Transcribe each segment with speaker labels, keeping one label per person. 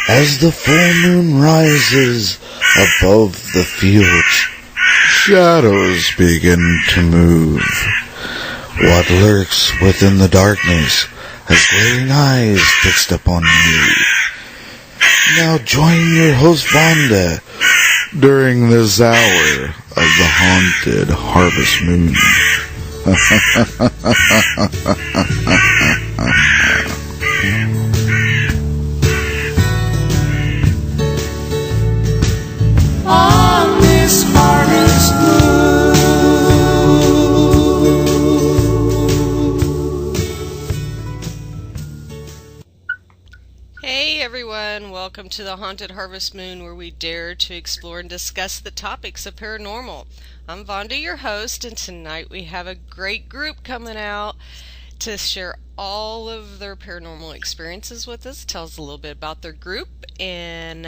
Speaker 1: As the full moon rises above the fields, shadows begin to move. What lurks within the darkness has glaring eyes fixed upon you. Now join your host Vonda during this hour of the haunted harvest moon.
Speaker 2: On this harvest moon.
Speaker 3: Hey everyone, welcome to the Haunted Harvest Moon, where we dare to explore and discuss the topics of paranormal. I'm Vonda, your host, and tonight we have a great group coming out to share all of their paranormal experiences with us, tell us a little bit about their group, and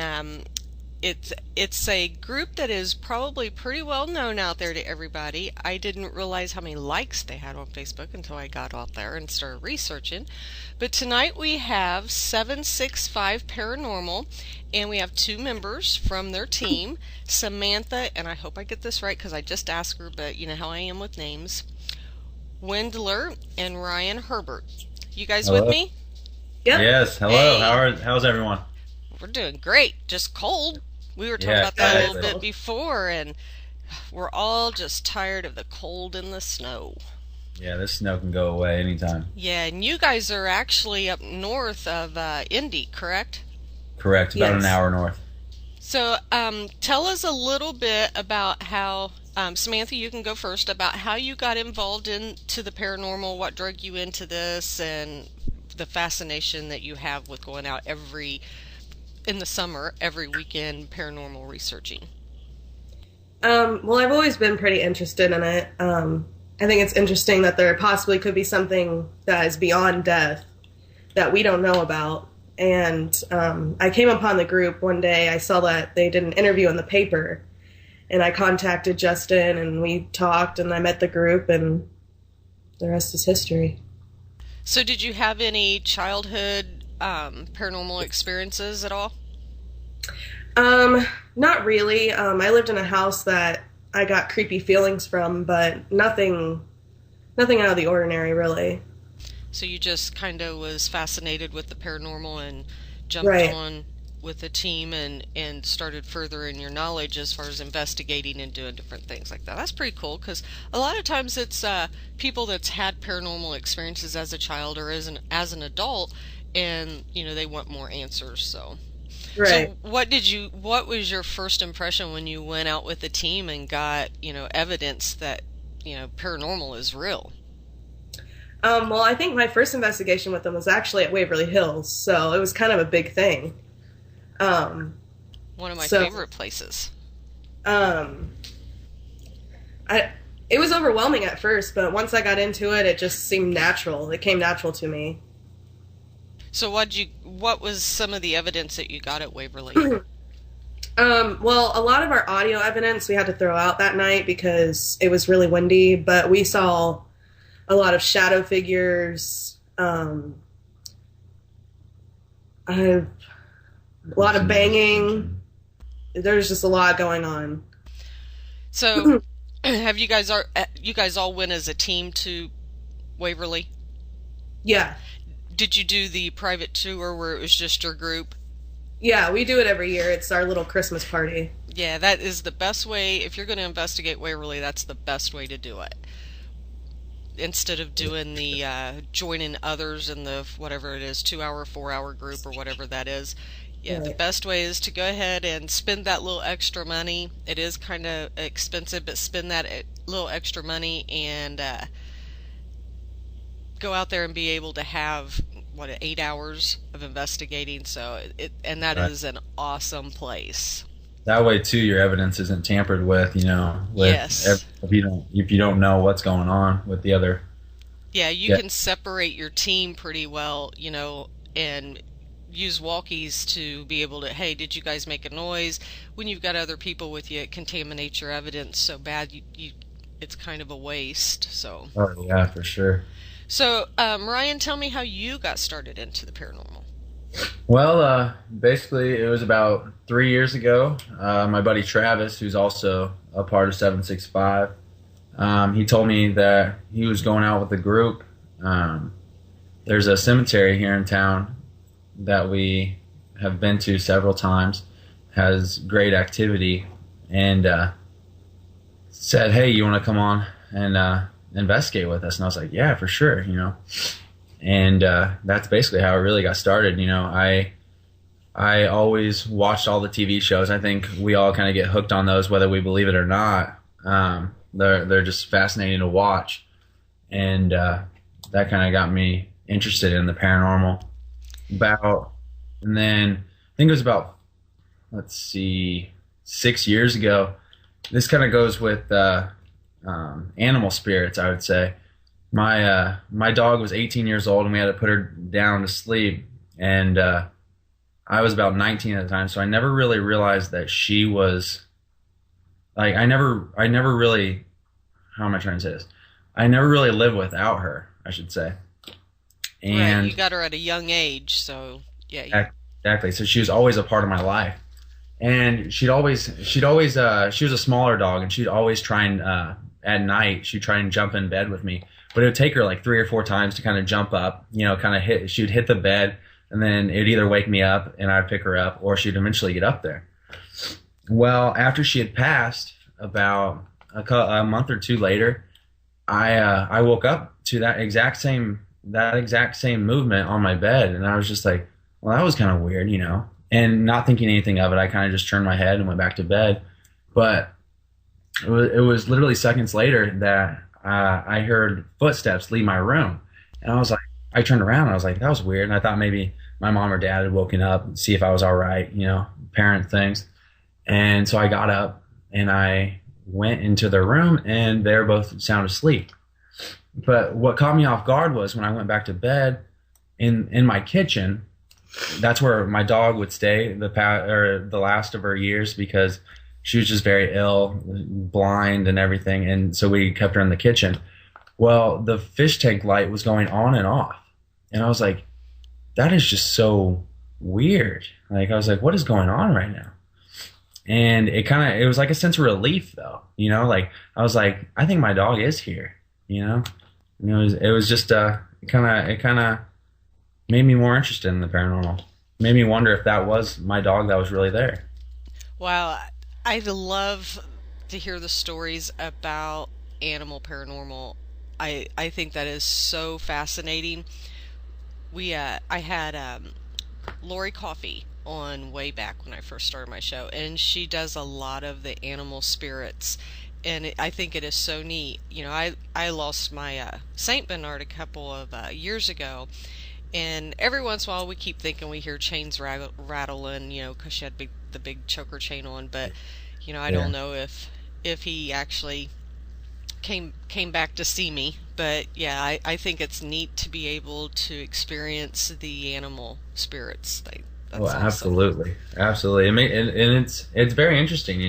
Speaker 3: it's a group that is probably pretty well known out there to everybody. I didn't realize how many likes they had on Facebook until I got out there and started researching. But tonight we have 765 Paranormal, and we have two members from their team, Samantha, and I hope I get this right because I just asked her, but you know how I am with names, Wendler and Ryan Herbert. You guys
Speaker 4: Hello.
Speaker 3: with me?
Speaker 5: Yep.
Speaker 4: Yes, hello.
Speaker 3: Hey.
Speaker 4: How's everyone?
Speaker 3: We're doing great, just cold. We were talking
Speaker 4: Yeah,
Speaker 3: about that a little
Speaker 4: exactly.
Speaker 3: bit before, and we're all just tired of the cold and the snow.
Speaker 4: Yeah, this snow can go away anytime.
Speaker 3: Yeah, and you guys are actually up north of Indy, correct?
Speaker 4: Correct, about
Speaker 5: Yes.
Speaker 4: an hour north.
Speaker 3: So tell us a little bit about how, Samantha, you can go first, about how you got involved into the paranormal, what drug you into this, and the fascination that you have with going out in the summer, every weekend, paranormal researching.
Speaker 5: Well, I've always been pretty interested in it. I think it's interesting that there possibly could be something that is beyond death that we don't know about. And I came upon the group one day. I saw that they did an interview in the paper, and I contacted Justin, and we talked, and I met the group, and the rest is history.
Speaker 3: So did you have any childhood paranormal experiences at all?
Speaker 5: Not really. I lived in a house that I got creepy feelings from, but nothing out of the ordinary, really.
Speaker 3: So you just kind of was fascinated with the paranormal and jumped
Speaker 5: Right.
Speaker 3: on with the team and started furthering your knowledge as far as investigating and doing different things like that. That's pretty cool, because a lot of times it's people that's had paranormal experiences as a child or as an adult, and you know they want more answers. So,
Speaker 5: Right.
Speaker 3: So what was your first impression when you went out with the team and got evidence that paranormal is real?
Speaker 5: Well, I think my first investigation with them was actually at Waverly Hills, so it was kind of a big thing.
Speaker 3: One of my favorite places.
Speaker 5: It was overwhelming at first, but once I got into it, it just seemed natural. It came natural to me.
Speaker 3: So what was some of the evidence that you got at Waverly?
Speaker 5: Well, a lot of our audio evidence we had to throw out that night because it was really windy, but we saw a lot of shadow figures, a lot of banging. There's just a lot going on.
Speaker 3: So, have you guys all went as a team to Waverly?
Speaker 5: Yeah.
Speaker 3: Did you do the private tour where it was just your group?
Speaker 5: Yeah, we do it every year. It's our little Christmas party.
Speaker 3: Yeah, that is the best way. If you're going to investigate Waverly, that's the best way to do it. Instead of doing the joining others in the whatever it is, 2-hour, 4-hour group or whatever that is. Yeah,
Speaker 5: Right.
Speaker 3: The best way is to go ahead and spend that little extra money. It is kind of expensive, but spend that little extra money and go out there and be able to have 8 hours of investigating. So that
Speaker 4: Right.
Speaker 3: is an awesome place.
Speaker 4: That way too, your evidence isn't tampered with.
Speaker 3: Yes.
Speaker 4: If you don't know what's going on with the other.
Speaker 3: Yeah, you can separate your team pretty well, and use walkies to be able to, hey, did you guys make a noise? When you've got other people with you, it contaminates your evidence so bad it's kind of a waste. So,
Speaker 4: Oh yeah, for sure.
Speaker 3: Ryan, tell me how you got started into the paranormal.
Speaker 4: Well, basically, it was about 3 years ago. My buddy Travis, who's also a part of 765, he told me that he was going out with a group. There's a cemetery here in town that we have been to several times, has great activity, and said, "Hey, you want to come on and investigate with us?" And I was like, "Yeah, for sure," And that's basically how it really got started. I always watched all the TV shows. I think we all kind of get hooked on those, whether we believe it or not. They're just fascinating to watch, and that kind of got me interested in the paranormal. And then I think it was about, let's see, 6 years ago. This kind of goes with animal spirits, I would say. My dog was 18 years old, and we had to put her down to sleep. And I was about 19 at the time, so I never really realized that she was like I never really, how am I trying to say this? I never really lived without her, I should say. And
Speaker 3: right, you got her at a young age, so yeah.
Speaker 4: Exactly. So she was always a part of my life. And she was a smaller dog, and she'd always try and at night she'd try and jump in bed with me, but it would take her like 3 or 4 times to kind of jump up, she'd hit the bed, and then it'd either wake me up and I'd pick her up, or she'd eventually get up there. Well, after she had passed, about a month or two later, I woke up to that exact same movement on my bed, and I was just like, well, that was kind of weird, and not thinking anything of it. I kind of just turned my head and went back to bed. But it was literally seconds later that I heard footsteps leave my room, and I turned around and I was like, that was weird. And I thought maybe my mom or dad had woken up and see if I was all right, parent things. And so I got up and I went into their room, and they were both sound asleep. But what caught me off guard was when I went back to bed in my kitchen. That's where my dog would stay the last of her years, because she was just very ill, blind and everything. And so we kept her in the kitchen. Well, the fish tank light was going on and off. And I was like, that is just so weird. Like, I was like, what is going on right now? And it was like a sense of relief, though, like I was like, I think my dog is here, and it was just, it kind of made me more interested in the paranormal. Made me wonder if that was my dog that was really there.
Speaker 3: Wow, I love to hear the stories about animal paranormal. I think that is so fascinating. I had Lori Coffey on way back when I first started my show, and she does a lot of the animal spirits, and I think it is so neat. I lost my Saint Bernard a couple of years ago, and every once in a while we keep thinking we hear chains rattling, because she had the big choker chain on, but I don't know if he actually came back to see me. But yeah, I think it's neat to be able to experience the animal spirits. That's awesome.
Speaker 4: Absolutely. And it's very interesting,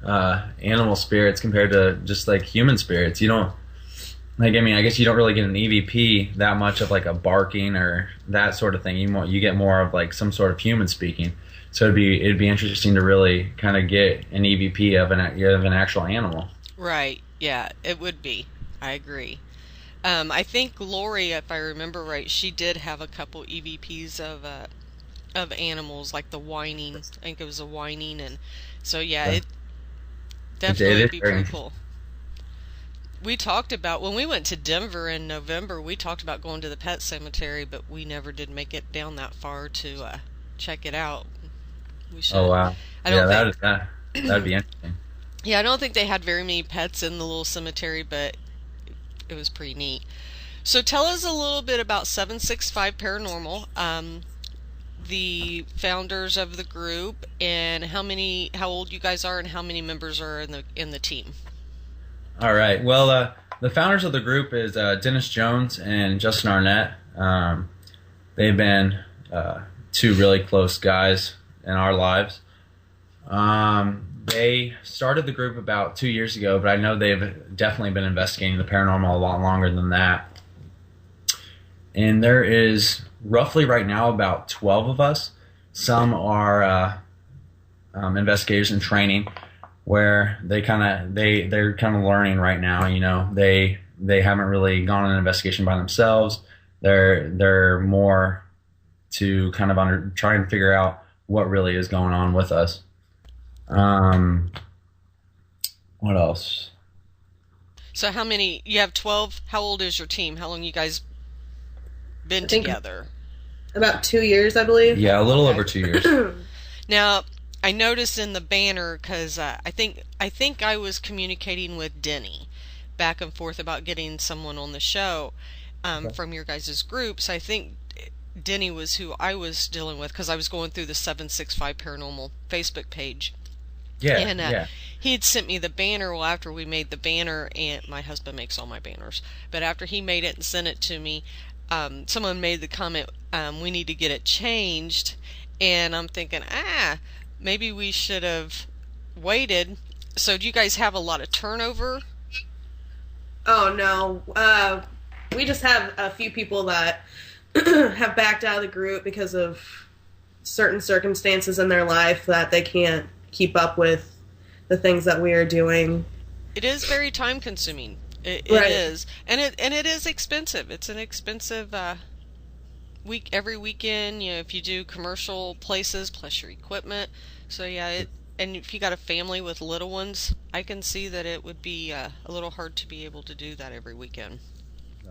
Speaker 4: animal spirits compared to just like human spirits. You don't, I guess you don't really get an EVP that much of like a barking or that sort of thing. You get more of like some sort of human speaking. So it'd be interesting to really kind of get an EVP of an actual animal.
Speaker 3: Right. Yeah, it would be. I agree. I think Lori, if I remember right, she did have a couple EVPs of animals, like the whining. I think it was a whining, and so yeah, it definitely would be pretty cool. We talked about, when we went to Denver in November, we talked about going to the pet cemetery, but we never did make it down that far to check it out. We should.
Speaker 4: Oh wow! That'd be interesting.
Speaker 3: Yeah, I don't think they had very many pets in the little cemetery, but it was pretty neat. So tell us a little bit about 765 Paranormal, the founders of the group, and how old you guys are, and how many members are in the team.
Speaker 4: All right. Well, the founders of the group is Dennis Jones and Justin Arnett. They've been two really close guys in our lives. They started the group about 2 years ago, but I know they've definitely been investigating the paranormal a lot longer than that. And there is roughly right now about 12 of us. Some are investigators in training, where they're kind of learning right now. You know, they haven't really gone on an investigation by themselves. They're more to kind of try and figure out what really is going on with us. What else?
Speaker 3: So how many? You have 12. How old is your team? How long you guys been together?
Speaker 5: About 2 years, I believe.
Speaker 4: Yeah, a little over 2 years.
Speaker 3: Now, I noticed in the banner, because I think I was communicating with Denny back and forth about getting someone on the show from your guys' groups. I think Denny was who I was dealing with, because I was going through the 765 Paranormal Facebook page.
Speaker 4: Yeah,
Speaker 3: And he had sent me the banner. Well, after we made the banner, and my husband makes all my banners, but after he made it and sent it to me, someone made the comment, we need to get it changed. And I'm thinking, maybe we should have waited. So do you guys have a lot of turnover?
Speaker 5: Oh, no. We just have a few people that have backed out of the group because of certain circumstances in their life that they can't keep up with the things that we are doing.
Speaker 3: It is very time consuming. It
Speaker 5: Right.
Speaker 3: is. And it is expensive. It's an expensive every weekend, you know, if you do commercial places plus your equipment. So yeah, and if you got a family with little ones, I can see that it would be a little hard to be able to do that every weekend.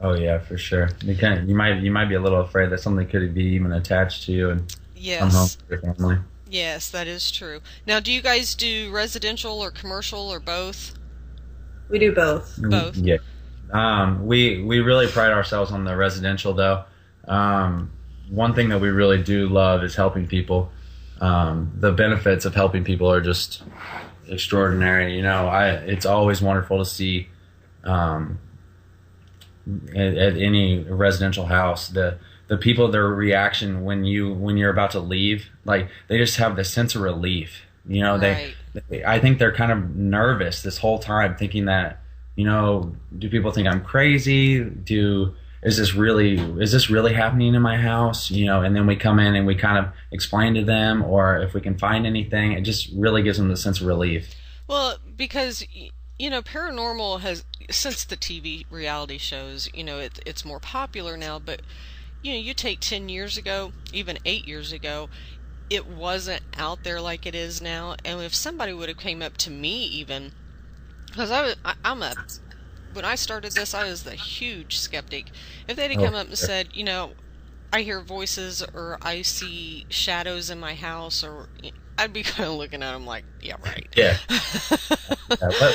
Speaker 4: Oh yeah, for sure. You might be a little afraid that something could be even attached to you and come home
Speaker 3: Yes.
Speaker 4: to your family.
Speaker 3: Yes, that is true. Now, do you guys do residential or commercial or both?
Speaker 5: We do both.
Speaker 3: Both.
Speaker 4: Yeah. We really pride ourselves on the residential though. One thing that we really do love is helping people. The benefits of helping people are just extraordinary. You know, it's always wonderful to see at any residential house the people, their reaction when you're about to leave, like they just have this sense of relief. You know,
Speaker 3: Right.
Speaker 4: I think they're kind of nervous this whole time, thinking that, you know, do people think I'm crazy? Is this really happening in my house? You know, and then we come in and we kind of explain to them, or if we can find anything, it just really gives them the sense of relief.
Speaker 3: Well, because, you know, paranormal has, since the TV reality shows, you know, it's more popular now, but, you know, you take 10 years ago, even 8 years ago, it wasn't out there like it is now. And if somebody would have came up to me even, because when I started this, I was the huge skeptic. If they'd have come up and said, you know, I hear voices or I see shadows in my house, or I'd be kind of looking at them like, yeah, right.
Speaker 4: Yeah.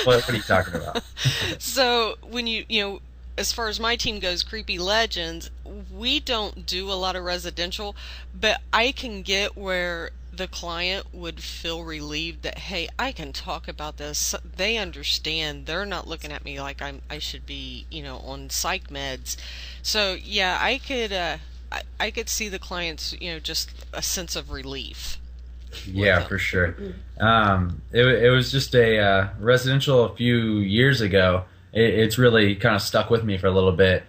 Speaker 4: What are you talking about?
Speaker 3: So when you know, as far as my team goes, Creepy Legends, we don't do a lot of residential, but I can get where the client would feel relieved that, hey, I can talk about this. They understand. They're not looking at me like I should be, you know, on psych meds. So yeah, I could see the clients, you know, just a sense of relief.
Speaker 4: Yeah, for sure. It was just a residential a few years ago. It's really kind of stuck with me for a little bit.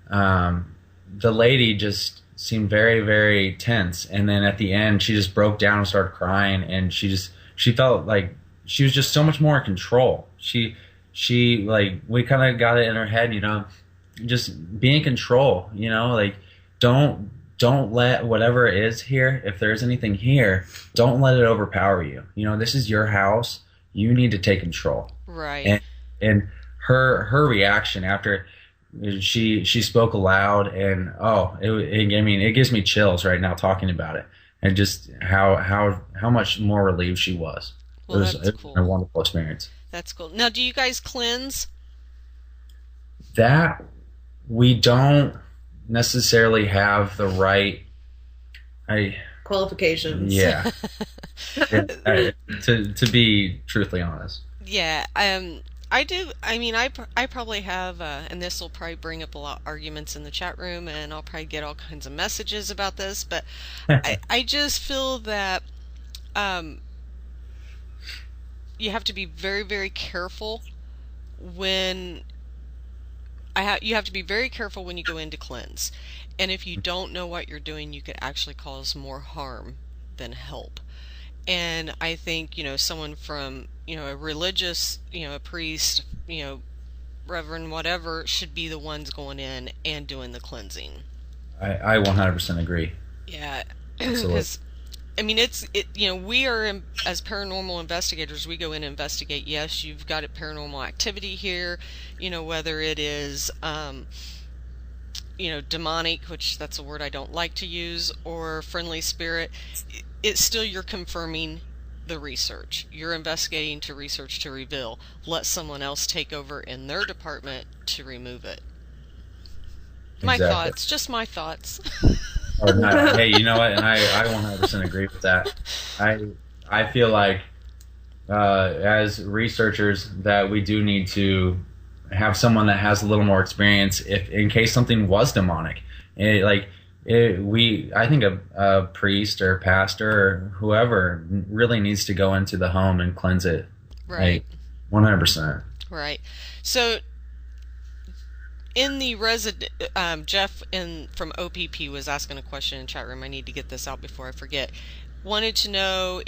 Speaker 4: The lady just seemed very, very tense, and then at the end, she just broke down and started crying, and she felt like she was just so much more in control. She like, we kind of got it in her head, you know, just be in control, you know, like don't let whatever is here, if there's anything here, don't let it overpower you. You know, this is your house. You need to take control.
Speaker 3: Right.
Speaker 4: And her reaction after she spoke aloud, and it gives me chills right now talking about it, and just how much more relieved she was.
Speaker 3: Well,
Speaker 4: it was
Speaker 3: cool.
Speaker 4: a wonderful experience.
Speaker 3: That's cool. Now, do you guys cleanse?
Speaker 4: That we don't necessarily have the right
Speaker 5: Qualifications.
Speaker 4: Yeah. To be truthfully honest.
Speaker 3: Yeah, I do. I mean, I probably have, and this will probably bring up a lot of arguments in the chat room, and I'll probably get all kinds of messages about this, but I just feel that you have to be very, very careful when you have to be very careful when you go in to cleanse. And if you don't know what you're doing, you could actually cause more harm than help. And I think, someone from, a religious, a priest, reverend, whatever, should be the ones going in and doing the cleansing.
Speaker 4: I 100% agree.
Speaker 3: Yeah.
Speaker 4: Absolutely.
Speaker 3: Because, we are, as paranormal investigators, we go in and investigate. Yes, you've got a paranormal activity here, whether it is, demonic, which that's a word I don't like to use, or friendly spirit. It's still, you're confirming the research. You're investigating to research to reveal. Let someone else take over in their department to remove it. My
Speaker 4: Exactly.
Speaker 3: thoughts, just my thoughts.
Speaker 4: Or not. Hey, you know what? And I 100% agree with that. I feel like as researchers that we do need to have someone that has a little more experience if in case something was demonic. I think a priest or pastor or whoever really needs to go into the home and cleanse it.
Speaker 3: Right.
Speaker 4: 100%.
Speaker 3: Right. So in the Jeff from OPP was asking a question in the chat room. I need to get this out before I forget. Wanted to know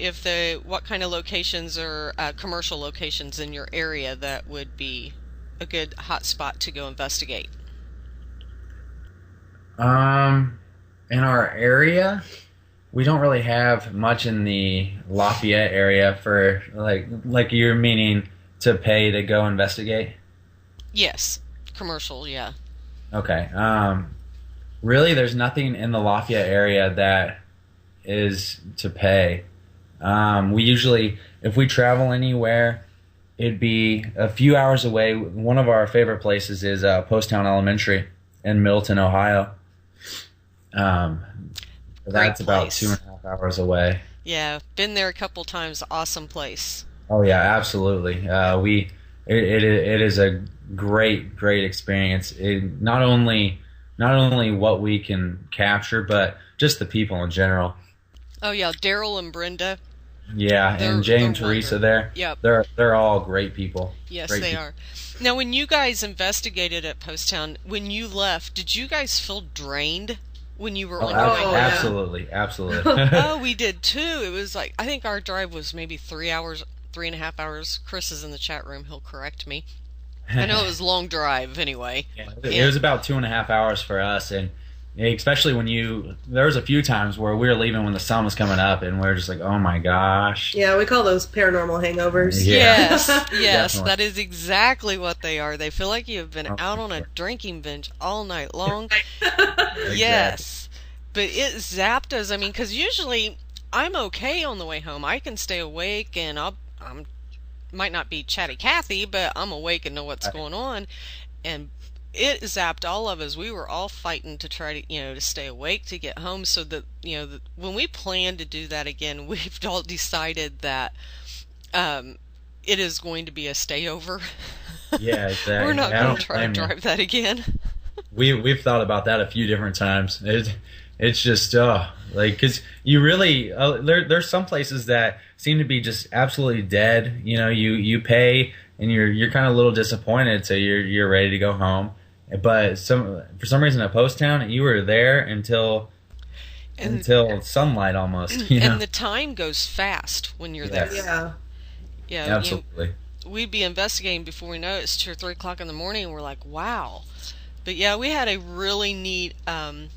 Speaker 3: what kind of locations or commercial locations in your area that would be a good hot spot to go investigate.
Speaker 4: In our area, we don't really have much in the Lafayette area for like you're meaning to pay to go investigate?
Speaker 3: Yes, commercial, yeah.
Speaker 4: Okay. Really, there's nothing in the Lafayette area that is to pay. We usually, if we travel anywhere, it'd be a few hours away. One of our favorite places is Poasttown Elementary in Middleton, Ohio. That's about 2.5 hours away.
Speaker 3: Yeah, been there a couple times. Awesome place.
Speaker 4: Oh yeah, absolutely. It is a great experience. Not only what we can capture, but just the people in general.
Speaker 3: Oh yeah, Daryl and Brenda.
Speaker 4: Yeah, and Jay and Teresa there.
Speaker 3: Yep.
Speaker 4: They're all great people.
Speaker 3: Yes,
Speaker 4: great
Speaker 3: they
Speaker 4: people.
Speaker 3: are. Now, when you guys investigated at Poasttown, when you left, did you guys feel drained when you were on your way home?
Speaker 4: Absolutely.
Speaker 3: Oh, we did too. It was like, I think our drive was maybe 3.5 hours. Chris is in the chat room. He'll correct me. I know it was a long drive anyway.
Speaker 4: Yeah, it was about 2.5 hours for us, and especially there was a few times where we were leaving when the sun was coming up, and we were just like, oh my gosh.
Speaker 5: Yeah, we call those paranormal hangovers.
Speaker 4: Yeah.
Speaker 3: Yes, that is exactly what they are. They feel like you have been out on a drinking bench all night long. Yes, but it zapped us. I mean, because usually I'm okay on the way home. I can stay awake, and I'm might not be chatty Cathy, but I'm awake and know what's going on. And it zapped all of us. We were all fighting to try to, to stay awake to get home. So that, when we plan to do that again, we've all decided that it is going to be a stayover.
Speaker 4: Yeah, exactly.
Speaker 3: We're not going to try to drive that again.
Speaker 4: We've thought about that a few different times. It's just because you really there's some places that seem to be just absolutely dead. You pay and you're kind of a little disappointed, so you're ready to go home. But for some reason at Poasttown, you were there until sunlight almost.
Speaker 3: And the time goes fast when you're there. Yeah,
Speaker 4: absolutely.
Speaker 3: We'd be investigating before we know it. It's 2 or 3 o'clock in the morning, and we're like, wow. But yeah, we had a really neat. A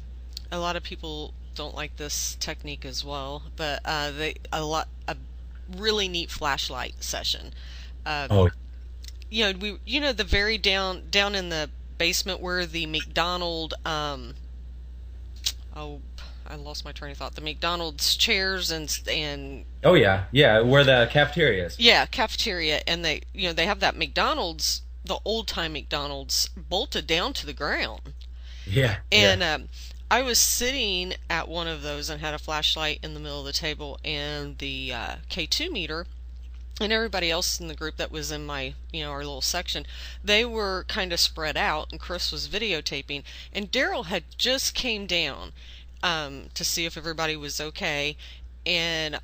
Speaker 3: lot of people don't like this technique as well, but a really neat flashlight session. The very down in the basement where the McDonald I lost my train of thought. The McDonald's chairs and
Speaker 4: oh yeah, where the cafeteria is.
Speaker 3: Yeah, cafeteria, and they have that McDonald's, the old time McDonald's, bolted down to the ground.
Speaker 4: Yeah.
Speaker 3: And I was sitting at one of those and had a flashlight in the middle of the table, and the K2 meter, and everybody else in the group that was in my, our little section, they were kind of spread out, and Chris was videotaping, and Daryl had just came down to see if everybody was okay, and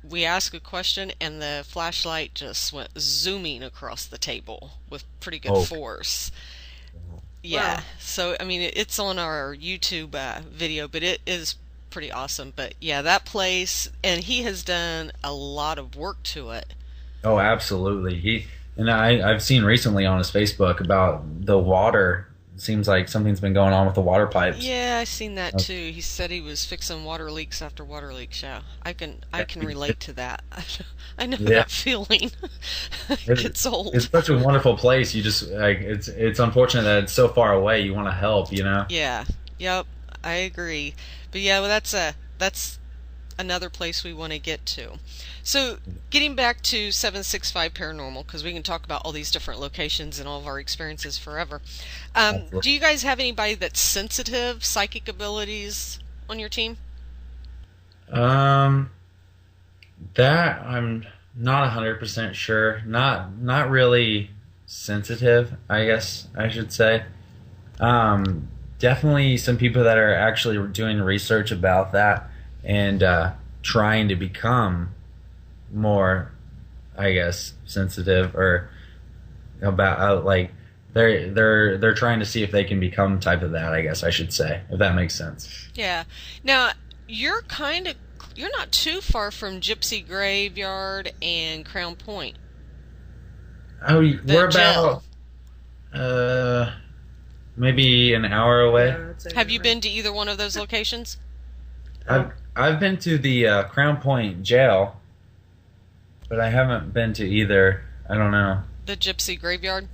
Speaker 3: we asked a question, and the flashlight just went zooming across the table with pretty good force. Yeah.
Speaker 5: Wow.
Speaker 3: So, I mean, it's on our YouTube video, but it is pretty awesome. But yeah, that place, and he has done a lot of work to it.
Speaker 4: Oh, absolutely. I've seen recently on his Facebook about the water. It seems like something's been going on with the water pipes.
Speaker 3: Yeah, I seen that too. He said he was fixing water leaks after water leaks. Yeah, I can relate to that. I know
Speaker 4: Yeah.
Speaker 3: that feeling. It gets old.
Speaker 4: It's such a wonderful place. You just like it's unfortunate that it's so far away. You want to help, you know.
Speaker 3: Yeah. Yep. I agree. But yeah, well, that's another place we want to get to. So, getting back to 765 Paranormal, because we can talk about all these different locations and all of our experiences forever. Do you guys have anybody that's sensitive, psychic abilities on your team?
Speaker 4: Um, that I'm not 100% sure. Not really sensitive, I guess I should say. Definitely some people that are actually doing research about that and trying to become more, I guess, sensitive or about
Speaker 3: Mm-hmm.
Speaker 4: they're trying to see if they can become type of that. I guess I should say, if that makes sense.
Speaker 3: Yeah. Now, you're not too far from Gypsy Graveyard and Crown Point.
Speaker 4: Oh, we're
Speaker 3: jail.
Speaker 4: about maybe an hour away.
Speaker 5: Yeah, I'd say
Speaker 3: Have you
Speaker 5: right.
Speaker 3: been to either one of those locations?
Speaker 4: I've been to the Crown Point jail, but I haven't been to either. I don't know.
Speaker 3: The Gypsy Graveyard?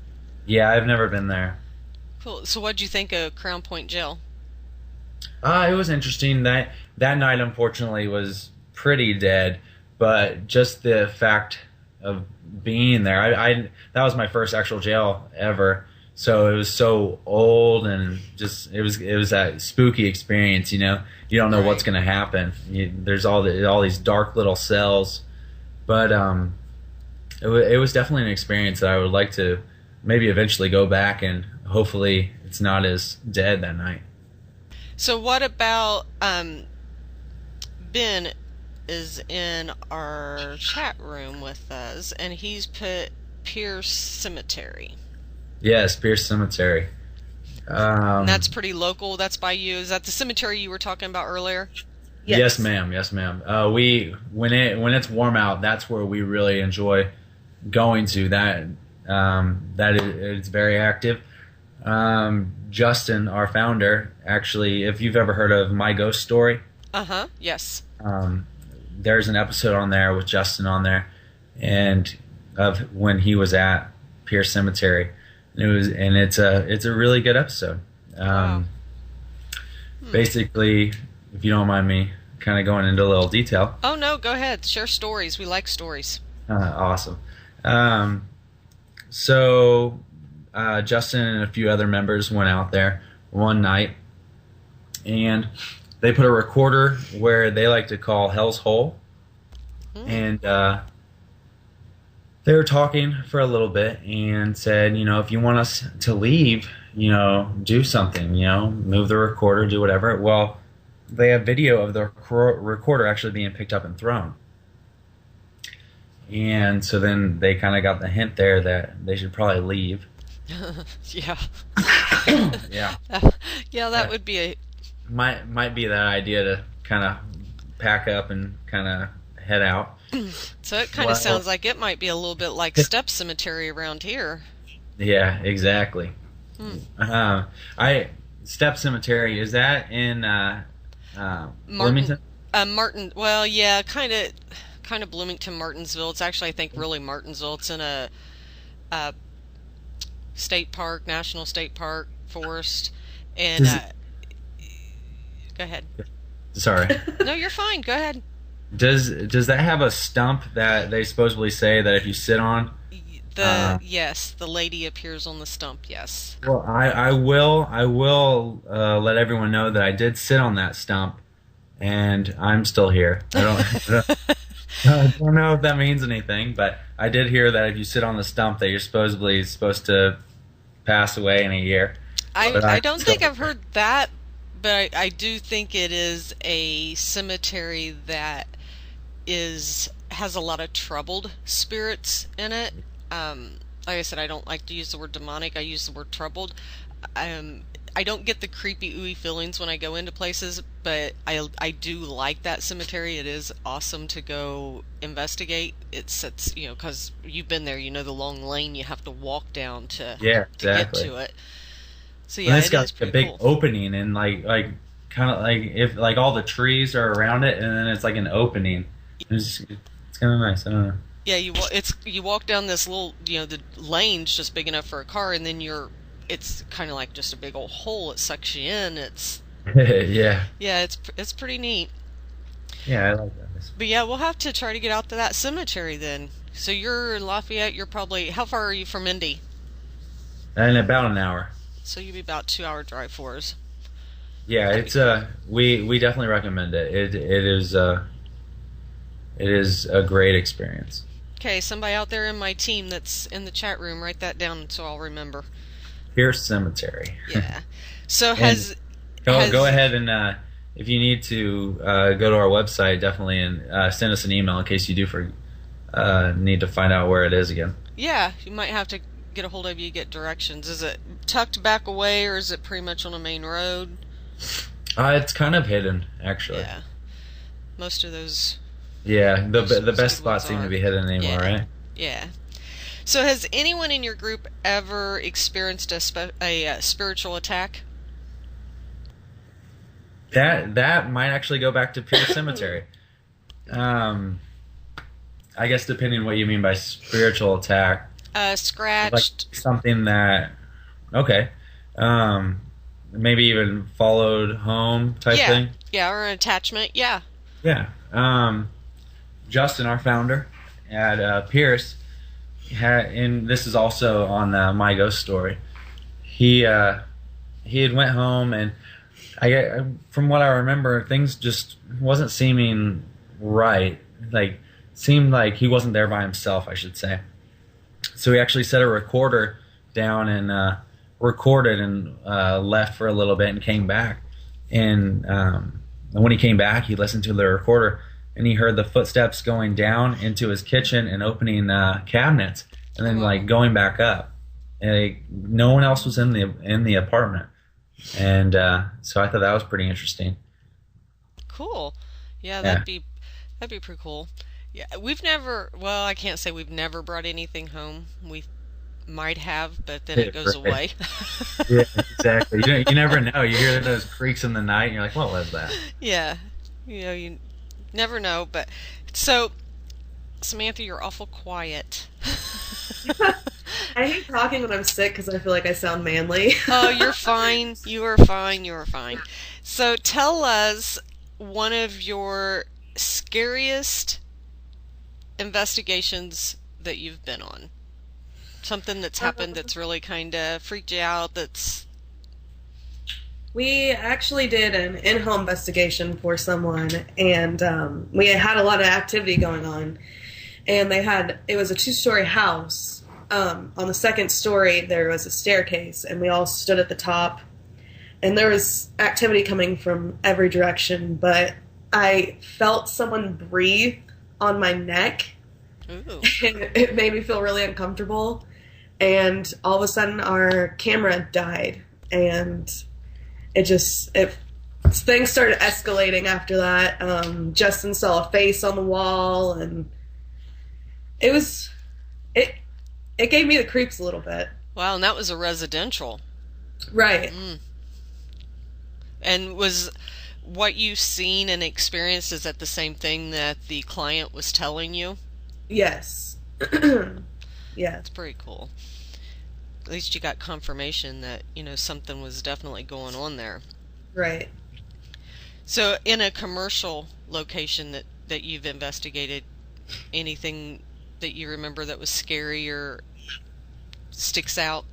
Speaker 4: Yeah, I've never been there.
Speaker 3: Cool. So what'd you think of Crown Point Jail?
Speaker 4: It was interesting. That night, unfortunately, was pretty dead. But just the fact of being there, I that was my first actual jail ever. So it was so old and just it was that spooky experience. You know, you don't know what's
Speaker 3: Right.
Speaker 4: going to happen. There's all these dark little cells, but it was definitely an experience that I would like to maybe eventually go back and hopefully it's not as dead that night.
Speaker 3: So what about Ben is in our chat room with us, and he's put Pierce Cemetery.
Speaker 4: Yes, Pierce Cemetery.
Speaker 3: And that's pretty local. That's by you. Is that the cemetery you were talking about earlier?
Speaker 4: Yes, ma'am. Yes, ma'am. We when it's warm out, that's where we really enjoy going to. It's very active. Justin, our founder, actually, if you've ever heard of My Ghost Story,
Speaker 3: Uh-huh. Yes.
Speaker 4: there's an episode on there with Justin on there, and of when he was at Pierce Cemetery. It's a really good episode.
Speaker 3: Wow.
Speaker 4: Basically, if you don't mind me kind of going into a little detail.
Speaker 3: Oh no, go ahead. Share stories. We like stories.
Speaker 4: Awesome. So Justin and a few other members went out there one night, and they put a recorder where they like to call Hell's Hole, and they were talking for a little bit and said, if you want us to leave, do something, move the recorder, do whatever. Well, they have video of the recorder actually being picked up and thrown. And so then they kind of got the hint there that they should probably leave.
Speaker 3: Yeah.
Speaker 4: Yeah.
Speaker 3: Yeah, that would be a...
Speaker 4: Might be that idea to kind of pack up and kind of head out.
Speaker 3: So it kind of sounds like it might be a little bit like Step Cemetery around here.
Speaker 4: Yeah, exactly. Step Cemetery, is that in Bloomington?
Speaker 3: Martin. Well, yeah, kind of Bloomington, Martinsville. It's actually, I think, really Martinsville. It's in a state park, national state park, forest, and go ahead.
Speaker 4: Sorry.
Speaker 3: No, you're fine. Go ahead.
Speaker 4: Does that have a stump that they supposedly say that if you sit on?
Speaker 3: Yes, the lady appears on the stump. Yes.
Speaker 4: Well, I will let everyone know that I did sit on that stump, and I'm still here. I don't know if that means anything, but I did hear that if you sit on the stump, that you're supposed to pass away in a year.
Speaker 3: I don't think I've heard that, but I do think it is a cemetery that has a lot of troubled spirits in it. Like I said, I don't like to use the word demonic. I use the word troubled. I don't get the creepy ooey feelings when I go into places, but I do like that cemetery. It is awesome to go investigate. It's because you've been there, the long lane you have to walk down to
Speaker 4: Yeah,
Speaker 3: to get
Speaker 4: exactly.
Speaker 3: to it. So
Speaker 4: And
Speaker 3: yeah,
Speaker 4: it's
Speaker 3: it
Speaker 4: got
Speaker 3: is
Speaker 4: like a
Speaker 3: pretty
Speaker 4: big
Speaker 3: cool.
Speaker 4: opening, and like kind of like if like all the trees are around it, and then it's like an opening. It's kind of nice. I don't know.
Speaker 3: Yeah, you walk down this little, the lane's just big enough for a car, and then it's kind of like just a big old hole. It sucks you in.
Speaker 4: Yeah,
Speaker 3: Yeah, it's pretty neat.
Speaker 4: yeah, I like that.
Speaker 3: But yeah, we'll have to try to get out to that cemetery then. So you're in Lafayette. You're probably how far are you from Indy?
Speaker 4: In about an hour.
Speaker 3: So you'd be about 2 hour drive for us.
Speaker 4: Yeah,
Speaker 3: That'd
Speaker 4: it's
Speaker 3: be cool.
Speaker 4: we definitely recommend it. It is a great experience.
Speaker 3: Okay, somebody out there in my team that's in the chat room, write that down so I'll remember.
Speaker 4: Pierce Cemetery.
Speaker 3: Yeah. So
Speaker 4: And
Speaker 3: has
Speaker 4: go
Speaker 3: has
Speaker 4: ahead and if you need to go to our website, definitely, and send us an email in case you do need to find out where it is again.
Speaker 3: yeah, you might have to get a hold of you, get directions. Is it tucked back away or is it pretty much on a main road?
Speaker 4: It's kind of hidden, actually.
Speaker 3: Yeah. Most of those
Speaker 4: Yeah, the
Speaker 3: most
Speaker 4: best
Speaker 3: good ones
Speaker 4: spots seem
Speaker 3: are.
Speaker 4: to be hidden anymore,
Speaker 3: Yeah.
Speaker 4: right?
Speaker 3: Yeah. So has anyone in your group ever experienced a spiritual attack?
Speaker 4: That might actually go back to Pierce Cemetery. Um, I guess depending on what you mean by spiritual attack, like
Speaker 3: Scratched.
Speaker 4: something that okay, um, maybe even followed home type
Speaker 3: Yeah.
Speaker 4: thing.
Speaker 3: Yeah, or an attachment. Yeah.
Speaker 4: Yeah. Justin, our founder at Pierce, and this is also on My Ghost Story. He had went home, and from what I remember, things just wasn't seeming right. Like, seemed like he wasn't there by himself, I should say. So he actually set a recorder down and recorded and left for a little bit and came back. And when he came back, he listened to the recorder and he heard the footsteps going down into his kitchen and opening cabinets, and then like going back up. And no one else was in the apartment, and so I thought that was pretty interesting.
Speaker 3: Cool. Yeah,
Speaker 4: Yeah.
Speaker 3: that'd be pretty cool. Yeah, we've never. Well, I can't say we've never brought anything home. We might have, but then it goes
Speaker 4: Right.
Speaker 3: away.
Speaker 4: Yeah, exactly. You never know. You hear those creaks in the night, and you're like, "What was that?"
Speaker 3: Yeah, you never know. But so, Samantha, you're awful quiet.
Speaker 5: I hate talking when I'm sick because I feel like I sound manly.
Speaker 3: Oh, you're fine. You are fine. You are fine. So tell us one of your scariest investigations that you've been on. Something that's happened that's really kind of freaked you out.
Speaker 5: We actually did an in-home investigation for someone, and we had a lot of activity going on. And it was a two-story house. On the second story, there was a staircase, and we all stood at the top. And there was activity coming from every direction, but I felt someone breathe on my neck,
Speaker 3: Ooh.
Speaker 5: and it made me feel really uncomfortable. And all of a sudden, our camera died, and things started escalating after that. Justin saw a face on the wall, and it gave me the creeps a little bit.
Speaker 3: Wow, and that was a residential.
Speaker 5: Right.
Speaker 3: And was what you've seen and experienced, is that the same thing that the client was telling you?
Speaker 5: Yes. Yeah.
Speaker 3: It's pretty cool. At least you got confirmation that, something was definitely going on there.
Speaker 5: Right.
Speaker 3: So in a commercial location that you've investigated, anything that you remember that was scary or sticks out?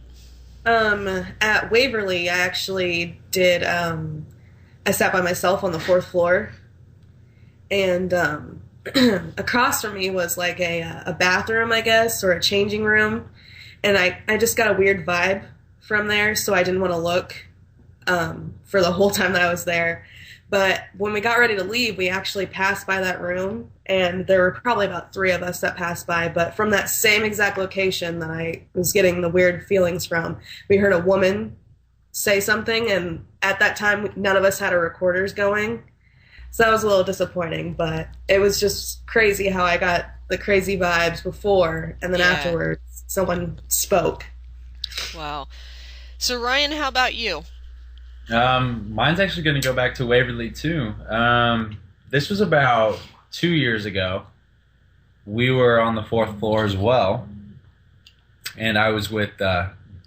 Speaker 5: At Waverly, I actually did. I sat by myself on the fourth floor, and across from me was like a bathroom, I guess, or a changing room, and I just got a weird vibe from there, so I didn't want to look for the whole time that I was there. But when we got ready to leave, we actually passed by that room, and there were probably about 3 of us that passed by. But from that same exact location that I was getting the weird feelings from, we heard a woman say something, and at that time, none of us had our recorders going. So that was a little disappointing, but it was just crazy how I got the crazy vibes before, and then afterwards, someone spoke.
Speaker 3: Wow. So, Ryan, how about you?
Speaker 4: Mine's actually going to go back to Waverly, too. This was about 2 years ago. We were on the 4th floor as well, and I was with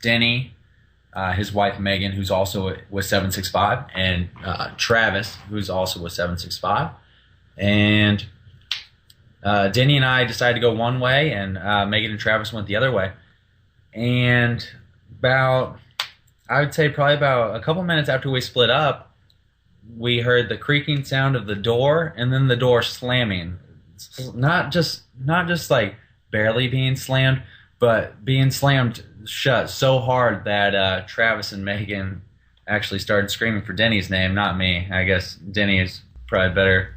Speaker 4: Denny, his wife Megan, who's also with 765, and Travis, who's also with 765. And Denny and I decided to go one way, and Megan and Travis went the other way. And I would say probably about a couple minutes after we split up, we heard the creaking sound of the door, and then the door slamming. Not just like barely being slammed, but being slammed shut so hard that Travis and Megan actually started screaming for Denny's name, not me. I guess Denny is probably better.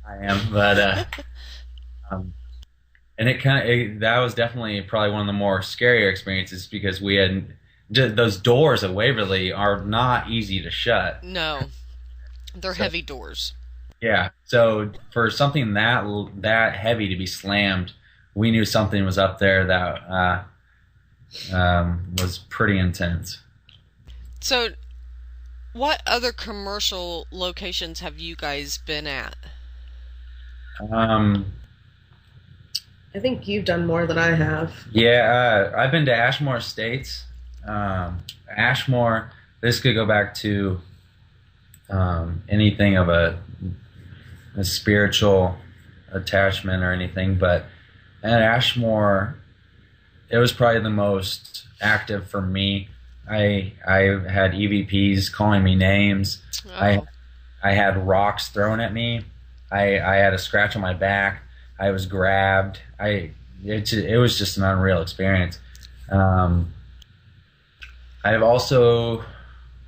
Speaker 4: I am, but and that was definitely probably one of the more scarier experiences, because we had those doors at Waverly are not easy to shut.
Speaker 3: No, they're heavy doors.
Speaker 4: Yeah, so for something that heavy to be slammed, we knew something was up there that was pretty intense.
Speaker 3: So, what other commercial locations have you guys been at?
Speaker 5: I think you've done more than I have.
Speaker 4: Yeah, I've been to Ashmore Estates. Ashmore, this could go back to anything of a spiritual attachment or anything, but at Ashmore, it was probably the most active for me. I had EVPs calling me names.
Speaker 3: Oh.
Speaker 4: I had rocks thrown at me. I had a scratch on my back. I was grabbed. It was just an unreal experience. I've also,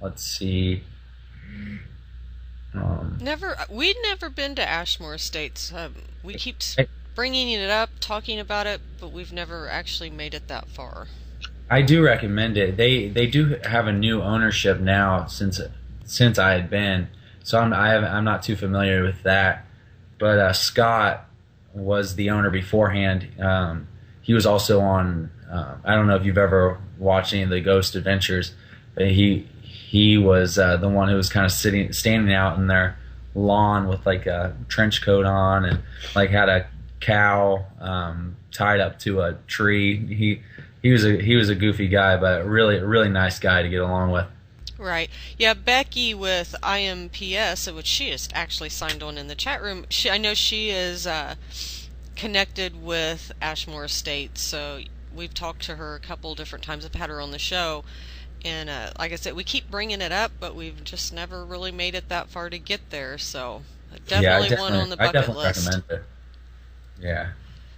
Speaker 4: let's see.
Speaker 3: We'd never been to Ashmore Estates. We keep bringing it up, talking about it, but we've never actually made it that far.
Speaker 4: I do recommend it. They do have a new ownership now since I had been, so I'm not too familiar with that. But Scott was the owner beforehand. He was also on. I don't know if you've ever watched any of the Ghost Adventures, but he was the one who was kind of standing out in their lawn with like a trench coat on, and like had a cow tied up to a tree. He was a goofy guy, but really nice guy to get along with.
Speaker 3: Right. Yeah, Becky with IMPS, which she is actually signed on in the chat room. I know she is connected with Ashmore Estates, so we've talked to her a couple different times. I've had her on the show. And like I said, we keep bringing it up, but we've just never really made it that far to get there. So definitely one on the bucket list.
Speaker 4: Recommend it. Yeah.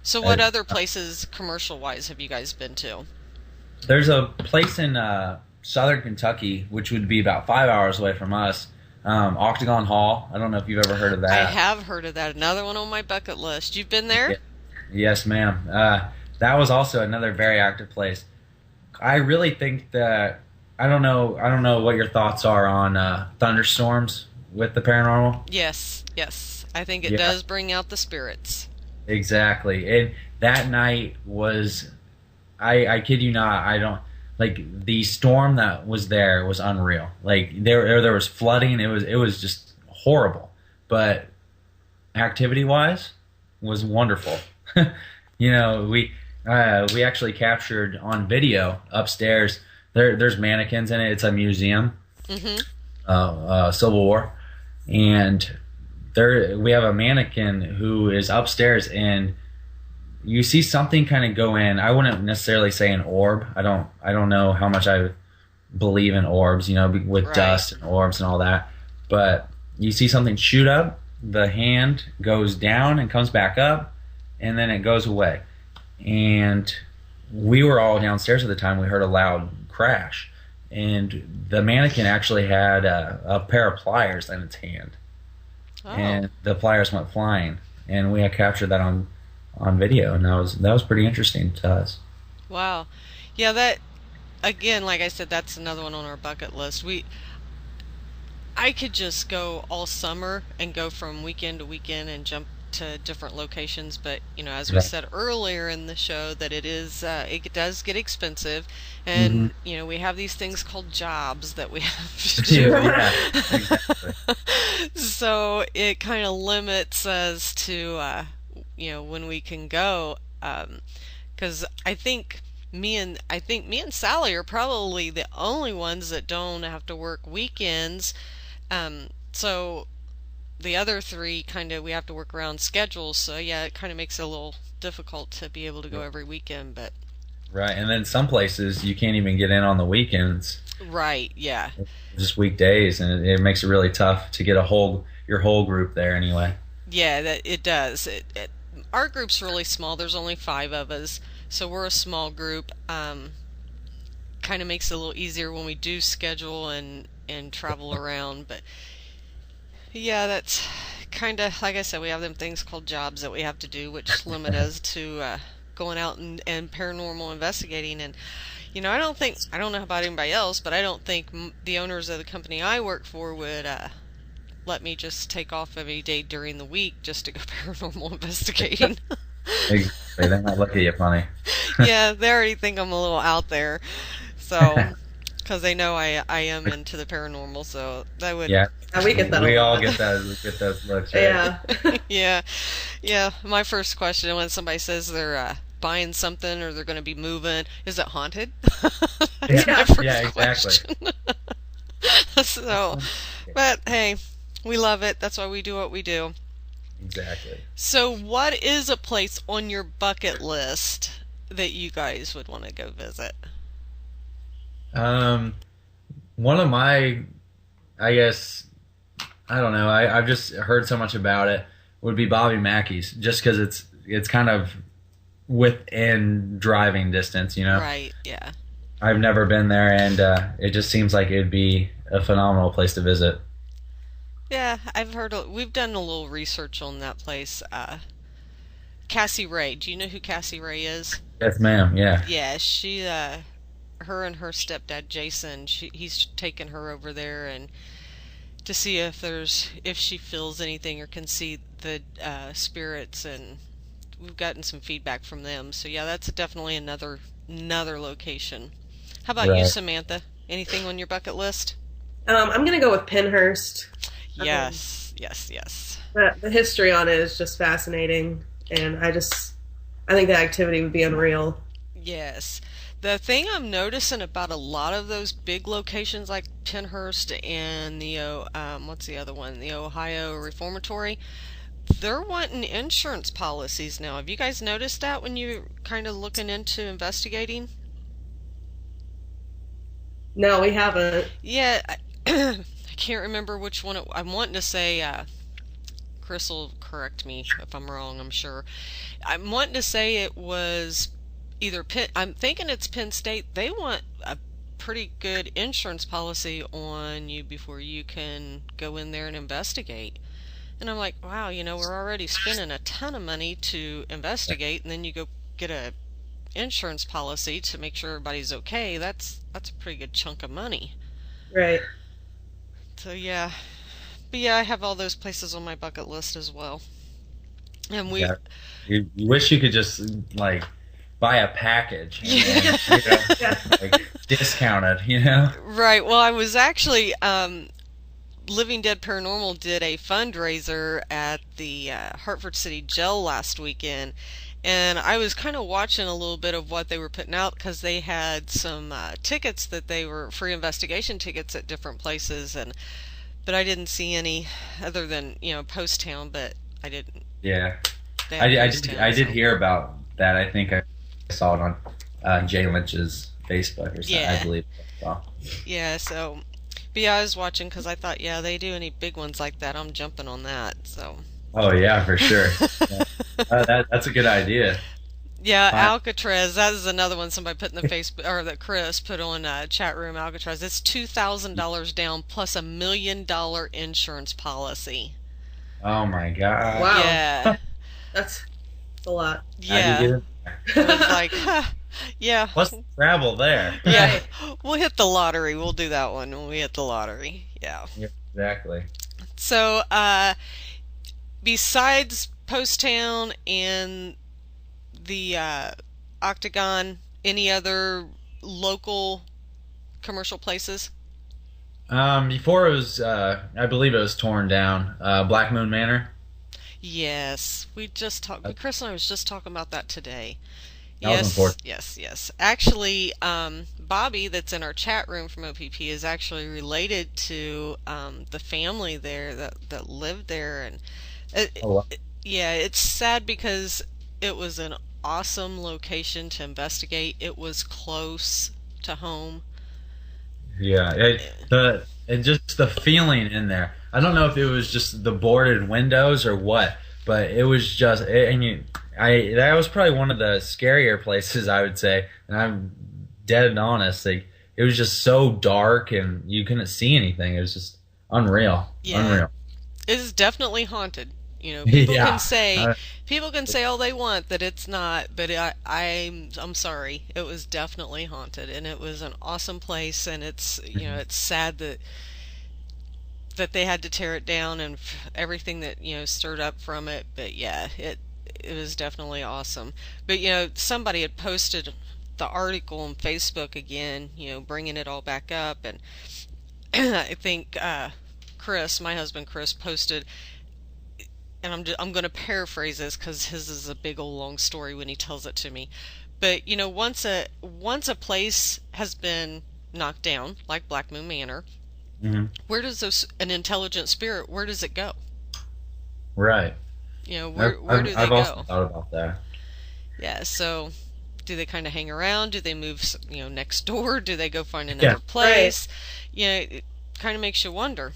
Speaker 3: So what other places, commercial-wise, have you guys been to?
Speaker 4: There's a place in southern Kentucky, which would be about 5 hours away from us, Octagon Hall. I don't know if you've ever heard of that.
Speaker 3: I have heard of that. Another one on my bucket list. You've been there?
Speaker 4: Yeah. Yes, ma'am. That was also another very active place. I really think that I don't know what your thoughts are on thunderstorms with the paranormal.
Speaker 3: Yes. I think it does bring out the spirits.
Speaker 4: Exactly. And that night was, I kid you not, I don't, like, the storm that was there was unreal. Like, there was flooding. It was just horrible. But activity-wise, was wonderful. You know, we actually captured on video upstairs. There's mannequins in it. It's a museum, Civil War, and we have a mannequin who is upstairs, and you see something kind of go in. I wouldn't necessarily say an orb. I don't know how much I believe in orbs, you know, with dust and orbs and all that. But you see something shoot up. The hand goes down and comes back up, and then it goes away. And we were all downstairs at the time. We heard a loud crash, and the mannequin actually had a pair of pliers in its hand, and the pliers went flying, and we had captured that on video, and that was pretty interesting to us.
Speaker 3: Wow. Yeah, again, like I said, that's another one on our bucket list. I could just go all summer and go from weekend to weekend and jump to different locations, but as we
Speaker 4: Right.
Speaker 3: said earlier in the show, that it does get expensive,
Speaker 4: Hmm.
Speaker 3: and we have these things called jobs that we have to
Speaker 4: Yeah,
Speaker 3: do.
Speaker 4: yeah, exactly.
Speaker 3: So it kind of limits us to when we can go. Because I think me and Sally are probably the only ones that don't have to work weekends. So the other three kind of we have to work around schedules. So yeah, it kind of makes it a little difficult to be able to go every weekend. But
Speaker 4: Right, and then some places you can't even get in on the weekends,
Speaker 3: right, yeah,
Speaker 4: just weekdays, and it makes it really tough to get your whole group there anyway.
Speaker 3: yeah, that it does. Our group's really small. There's only 5 of us, so we're a small group. Kind of makes it a little easier when we do schedule and travel around. But yeah, that's kind of like I said. We have them things called jobs that we have to do, which limit us to going out and paranormal investigating. And I don't know about anybody else, but I don't think the owners of the company I work for would let me just take off every day during the week just to go paranormal investigating.
Speaker 4: Exactly, they might look at you funny.
Speaker 3: Yeah, they already think I'm a little out there. So, because they know I am into the paranormal, so that would,
Speaker 4: Yeah,
Speaker 5: Yeah, we get that.
Speaker 4: we
Speaker 5: a
Speaker 4: all
Speaker 5: lot.
Speaker 4: get that, get those looks, right?
Speaker 5: Yeah.
Speaker 3: yeah, yeah. My first question when somebody says they're buying something or they're going to be moving, is it haunted? That's
Speaker 4: Yeah,
Speaker 3: my first
Speaker 4: yeah, exactly.
Speaker 3: question. So, but hey, we love it. That's why we do what we do.
Speaker 4: Exactly.
Speaker 3: So, what is a place on your bucket list that you guys would want to go visit?
Speaker 4: Um, One of my, I guess, I don't know. I've just heard so much about it. Would be Bobby Mackey's, just because it's kind of within driving distance.
Speaker 3: Right, yeah.
Speaker 4: I've never been there, and it just seems like it'd be a phenomenal place to visit.
Speaker 3: Yeah, we've done a little research on that place. Cassie Ray, do you know who Cassie Ray is?
Speaker 4: Yes, ma'am. Yeah.
Speaker 3: Yeah, her and her stepdad Jason, he's taken her over there and to see if she feels anything or can see the spirits, and we've gotten some feedback from them. So yeah, that's definitely another location. How about you,
Speaker 4: Right.
Speaker 3: Samantha? Anything on your bucket list?
Speaker 5: I'm gonna go with Pinhurst.
Speaker 3: Yes, yes, yes.
Speaker 5: The history on it is just fascinating, and I think the activity would be unreal.
Speaker 3: Yes. The thing I'm noticing about a lot of those big locations like Pinhurst and what's the other one? The Ohio Reformatory, they're wanting insurance policies now. Have you guys noticed that when you're kind of looking into investigating?
Speaker 5: No, we haven't.
Speaker 3: Yeah, I can't remember which one I'm wanting to say. Chris will correct me if I'm wrong, I'm sure. I'm wanting to say it was either I'm thinking it's Penn State. They want a pretty good insurance policy on you before you can go in there and investigate. And I'm like, wow, we're already spending a ton of money to investigate, and then you go get a insurance policy to make sure everybody's okay. That's a pretty good chunk of money.
Speaker 5: Right.
Speaker 3: So yeah. But yeah, I have all those places on my bucket list as well. And
Speaker 4: Yeah. You wish you could just like buy a package and
Speaker 5: Yeah.
Speaker 4: like discount it.
Speaker 3: right. Well, I was actually Living Dead Paranormal did a fundraiser at the Hartford City Jail last weekend, and I was kind of watching a little bit of what they were putting out because they had some tickets that they were free investigation tickets at different places, but I didn't see any other than Post Town, but I didn't.
Speaker 4: Yeah.
Speaker 3: They
Speaker 4: I
Speaker 3: had
Speaker 4: did.
Speaker 3: Post
Speaker 4: I
Speaker 3: Town,
Speaker 4: did
Speaker 3: so.
Speaker 4: hear about that. I think I saw it on Jay Lynch's Facebook or something.
Speaker 3: Yeah.
Speaker 4: I believe. So.
Speaker 3: Yeah, so. But yeah, I was watching because I thought, yeah, they do any big ones like that, I'm jumping on that. So.
Speaker 4: Oh yeah, for sure. Yeah. That's a good idea.
Speaker 3: Yeah,
Speaker 4: Hi.
Speaker 3: Alcatraz. That is another one somebody put in the Facebook or that Chris put on chat room. Alcatraz. It's $2,000 down plus $1 million insurance policy.
Speaker 4: Oh my god.
Speaker 5: Wow.
Speaker 3: Yeah,
Speaker 5: That's a lot.
Speaker 4: How'd you
Speaker 3: yeah.
Speaker 4: get it?
Speaker 3: I was like, huh. Yeah.
Speaker 4: What's the travel there?
Speaker 3: Yeah. We'll hit the lottery. We'll do that one when we hit the lottery. Yeah.
Speaker 4: Yeah, exactly.
Speaker 3: So, besides Post Town and the Octagon, any other local commercial places?
Speaker 4: Before it was, I believe it was torn down. Black Moon Manor.
Speaker 3: Yes, we just talked. Chris and I was just talking about that today.
Speaker 4: That was
Speaker 3: Yes,
Speaker 4: important.
Speaker 3: yes. Actually, Bobby, that's in our chat room from OPP, is actually related to the family there that lived there, and
Speaker 4: Oh, wow.
Speaker 3: yeah, it's sad because it was an awesome location to investigate. It was close to home.
Speaker 4: Yeah, just the feeling in there. I don't know if it was just the boarded windows or what, but it was just. I that was probably one of the scarier places I would say, and I'm dead honest. Like it was just so dark and you couldn't see anything. It was just unreal,
Speaker 3: Yeah.
Speaker 4: unreal.
Speaker 3: It is definitely haunted. People
Speaker 4: Yeah.
Speaker 3: can say
Speaker 4: Uh,
Speaker 3: people can say all they want that it's not, but I'm sorry. It was definitely haunted, and it was an awesome place. And it's sad that they had to tear it down and everything that stirred up from it. But yeah, it was definitely awesome. But somebody had posted the article on Facebook again, bringing it all back up, and I think Chris, my husband Chris, posted, and I'm going to paraphrase this because his is a big old long story when he tells it to me. But once a place has been knocked down, like Black Moon Manor,
Speaker 4: mhm.
Speaker 3: where does an intelligent spirit, where does it go?
Speaker 4: Right.
Speaker 3: Where do they
Speaker 4: I've also
Speaker 3: go?
Speaker 4: thought about that.
Speaker 3: Yeah, so do they kind of hang around? Do they move, next door? Do they go find another
Speaker 4: Yeah.
Speaker 3: place? It kind of makes you wonder.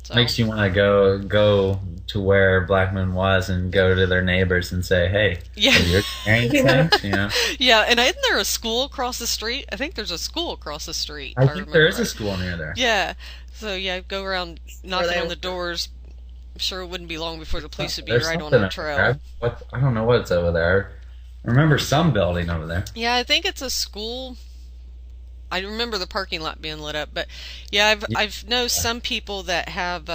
Speaker 3: So,
Speaker 4: Makes you want to go to where Black Moon was and go to their neighbors and say, "Hey,
Speaker 3: yeah.
Speaker 4: have you experienced things?"
Speaker 3: Yeah, and isn't there a school across the street? I think there's a school across the street.
Speaker 4: I
Speaker 3: if
Speaker 4: think
Speaker 3: remember
Speaker 4: there is a
Speaker 3: right.
Speaker 4: school near there.
Speaker 3: Yeah, so yeah, go around knocking
Speaker 5: they
Speaker 3: on the
Speaker 5: were.
Speaker 3: doors. I'm sure it wouldn't be long before the police would be
Speaker 4: There's
Speaker 3: right on
Speaker 4: something
Speaker 3: the
Speaker 4: over
Speaker 3: trail.
Speaker 4: there. I don't know what's over there. I remember some building over there.
Speaker 3: Yeah, I think it's a school. I remember the parking lot being lit up, but yeah, I've know some people that have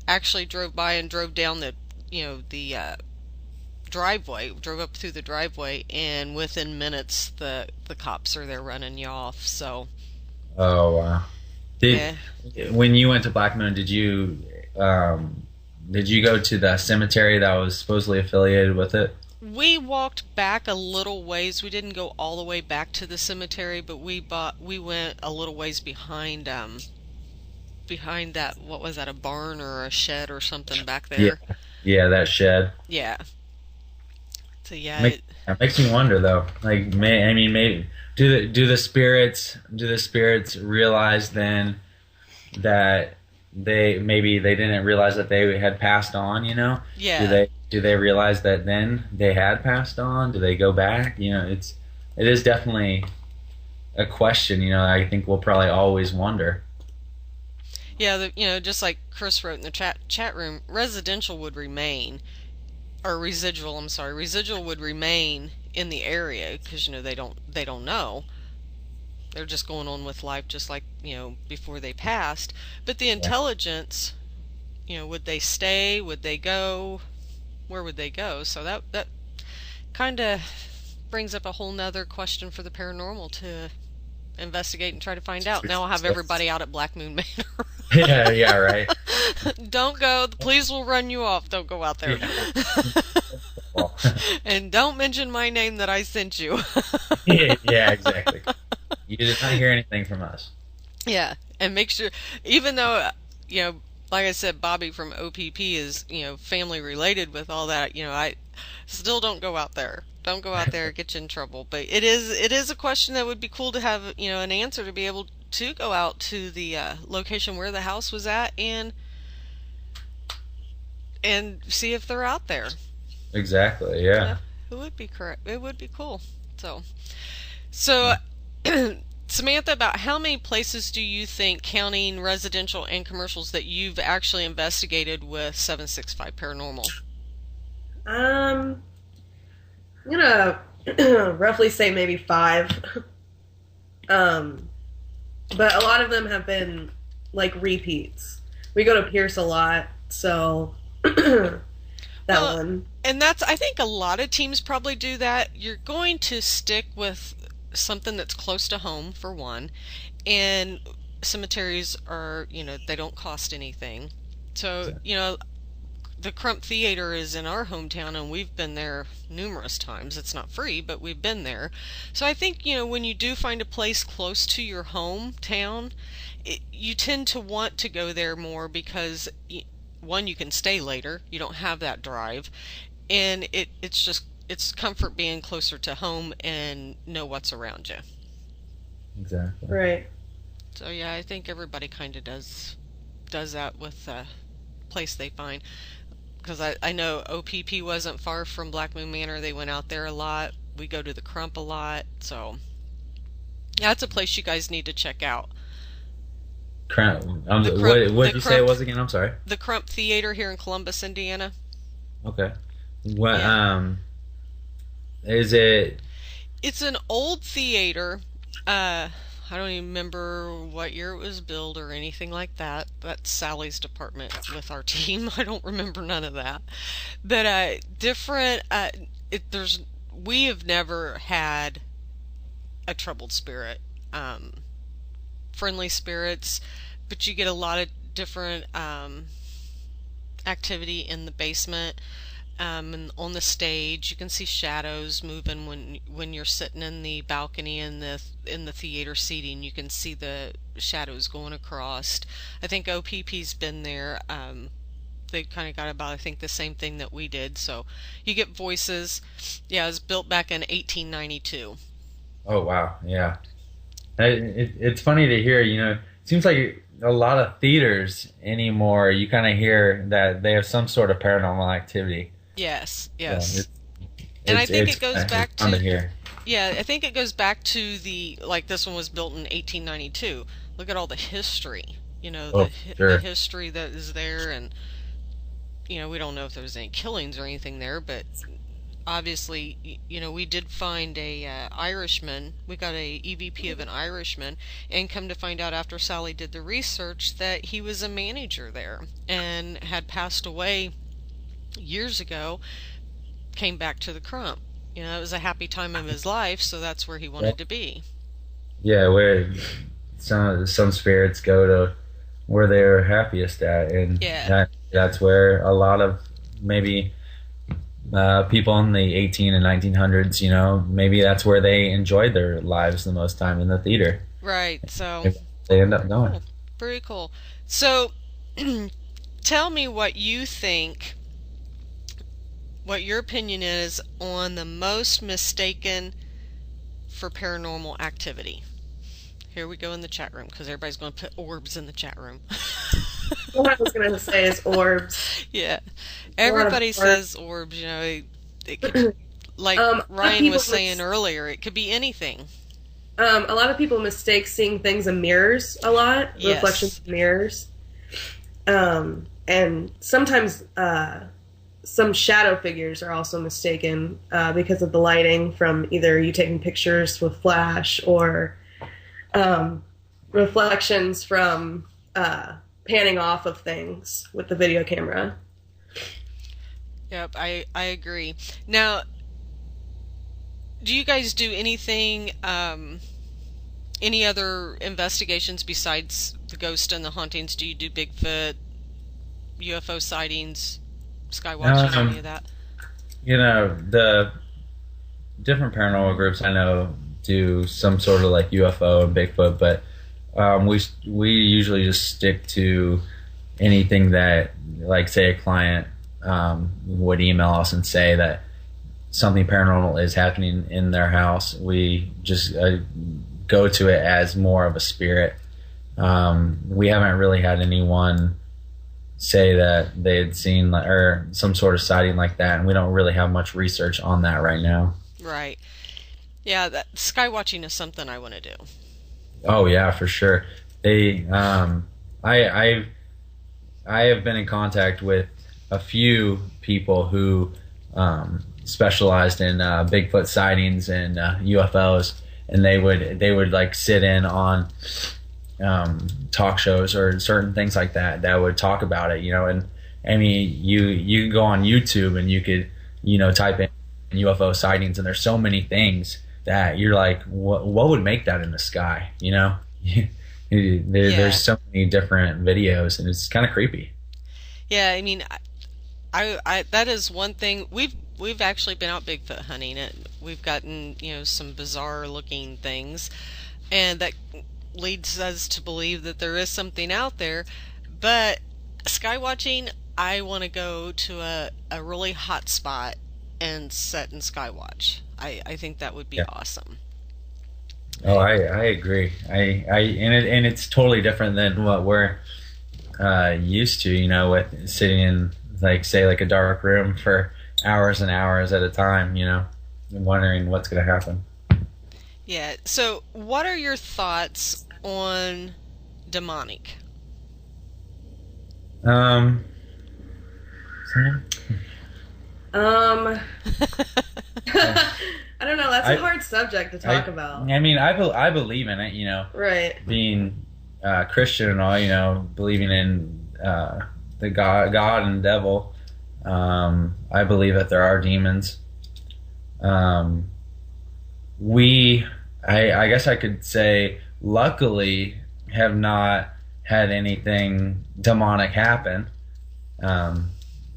Speaker 3: actually drove by and drove down the driveway, drove up through the driveway, and within minutes the cops are there running you off. So
Speaker 4: Oh wow!
Speaker 3: yeah.
Speaker 4: When you went to Black Moon, did you go to the cemetery that was supposedly affiliated with it?
Speaker 3: We walked back a little ways. We didn't go all the way back to the cemetery, but we went a little ways behind that. What was that? A barn or a shed or something back
Speaker 4: Yeah,
Speaker 3: there?
Speaker 4: yeah, that shed.
Speaker 3: Yeah. So yeah,
Speaker 4: That makes me wonder though. Like, maybe do the spirits realize then that they didn't realize that they had passed on?
Speaker 3: yeah.
Speaker 4: Do they realize that then they had passed on? Do they go back? It is definitely a question. I think we'll probably always wonder.
Speaker 3: Yeah, just like Chris wrote in the chat room, residential would remain, or residual. I'm sorry, residual would remain in the area because they don't know. They're just going on with life just like before they passed. But the intelligence, would they stay? Would they go? Where would they go? So that kind of brings up a whole nother question for the paranormal to investigate and try to find out. Now I'll have everybody out at Black Moon Manor.
Speaker 4: Yeah, right.
Speaker 3: Don't go. The police will run you off. Don't go out there. And don't mention my name that I sent you.
Speaker 4: Yeah, exactly. You did not hear anything from us.
Speaker 3: Yeah, and make sure, even though, like I said, Bobby from OPP is, family related with all that, I still don't go out there. Don't go out there, get you in trouble. But it is a question that would be cool to have, an answer to be able to go out to the location where the house was at and see if they're out there.
Speaker 4: Exactly. Yeah.
Speaker 3: It would be correct. It would be cool. So Samantha, about how many places do you think, counting residential and commercials, that you've actually investigated with 765 Paranormal?
Speaker 5: I'm gonna roughly say maybe 5. But a lot of them have been like repeats. We go to Pierce a lot, so that one.
Speaker 3: And I think a lot of teams probably do that. You're going to stick with something that's close to home, for one, and cemeteries are, they don't cost anything. So, the Crump Theater is in our hometown, and we've been there numerous times. It's not free, but we've been there. So I think, when you do find a place close to your hometown, you tend to want to go there more because, one, you can stay later. You don't have that drive. And it's comfort being closer to home and know what's around you.
Speaker 4: Exactly.
Speaker 5: Right.
Speaker 3: So yeah, I think everybody kind of does that with a place they find. Because I know OPP wasn't far from Black Moon Manor. They went out there a lot. We go to the Crump a lot. So yeah, that's a place you guys need to check out.
Speaker 4: What did you say it was again? I'm sorry.
Speaker 3: The Crump Theater here in Columbus, Indiana.
Speaker 4: Okay. What is it?
Speaker 3: It's an old theater. I don't even remember what year it was built or anything like that. That's Sally's department with our team. I don't remember none of that. But we have never had a troubled spirit. Friendly spirits, but you get a lot of different activity in the basement. And on the stage, you can see shadows moving when you're sitting in the balcony in the theater seating. You can see the shadows going across. I think OPP's been there. They kind of got about, I think, the same thing that we did. So you get voices. Yeah, it was built back in 1892.
Speaker 4: Oh wow, yeah. It's funny to hear. It seems like a lot of theaters anymore. You kind of hear that they have some sort of paranormal activity.
Speaker 3: Yes.
Speaker 4: Yeah,
Speaker 3: And I think it goes back to
Speaker 4: yeah.
Speaker 3: I think it goes back to this one was built in 1892. Look at all the history,
Speaker 4: Sure.
Speaker 3: the history that is there, and we don't know if there was any killings or anything there, but obviously, we did find a Irishman. We got a EVP of an Irishman, and come to find out after Sally did the research that he was a manager there and had passed away years ago, came back to the Crump. It was a happy time of his life, so that's where he wanted to be.
Speaker 4: Yeah, where some spirits go to where they're happiest at, and that's where a lot of maybe people in the 18 and 1900s, maybe that's where they enjoyed their lives the most time, in the theater.
Speaker 3: Right. So
Speaker 4: they end up going.
Speaker 3: Cool. Very cool. So tell me what you think. What your opinion is on the most mistaken for paranormal activity. Here we go in the chat room, because everybody's going to put orbs in the chat room.
Speaker 5: What I was going to say is orbs.
Speaker 3: Yeah. Everybody says orbs, it could, like Ryan was saying earlier, it could be anything.
Speaker 5: A lot of people mistake seeing things in mirrors a lot,
Speaker 3: yes.
Speaker 5: Reflections in mirrors. And sometimes some shadow figures are also mistaken because of the lighting from either you taking pictures with flash or reflections from panning off of things with the video camera.
Speaker 3: Yep, I agree. Now, do you guys do anything, any other investigations besides the ghost and the hauntings? Do you do Bigfoot, UFO sightings, skywatching, any of that?
Speaker 4: The different paranormal groups I know do some sort of like UFO and Bigfoot, but we usually just stick to anything that, like, say a client would email us and say that something paranormal is happening in their house. We just go to it as more of a spirit. We haven't really had anyone say that they had seen or some sort of sighting like that, and we don't really have much research on that right now.
Speaker 3: Right. Yeah, that skywatching is something I want to do.
Speaker 4: Oh yeah, for sure. I have been in contact with a few people who specialized in Bigfoot sightings and UFOs, and they would like sit in on talk shows or certain things like that would talk about it, and I mean, you could go on YouTube and you could, type in UFO sightings, and there's so many things that you're like, what would make that in the sky? There's so many different videos, and it's kind of creepy.
Speaker 3: Yeah, I mean, I that is one thing we've actually been out Bigfoot hunting, and we've gotten some bizarre looking things, and that leads us to believe that there is something out there. But sky watching, I want to go to a really hot spot and set and sky watch. I think that would be awesome.
Speaker 4: Oh, I agree. And it's totally different than what we're used to, with sitting in like a dark room for hours and hours at a time, and wondering what's going to happen.
Speaker 3: Yeah. So, what are your thoughts on demonic?
Speaker 5: I don't know. That's a hard subject to talk about.
Speaker 4: I mean, I believe in it,
Speaker 5: Right.
Speaker 4: Being Christian and all, believing in the God and devil. I believe that there are demons. I guess I could say, luckily, have not had anything demonic happen.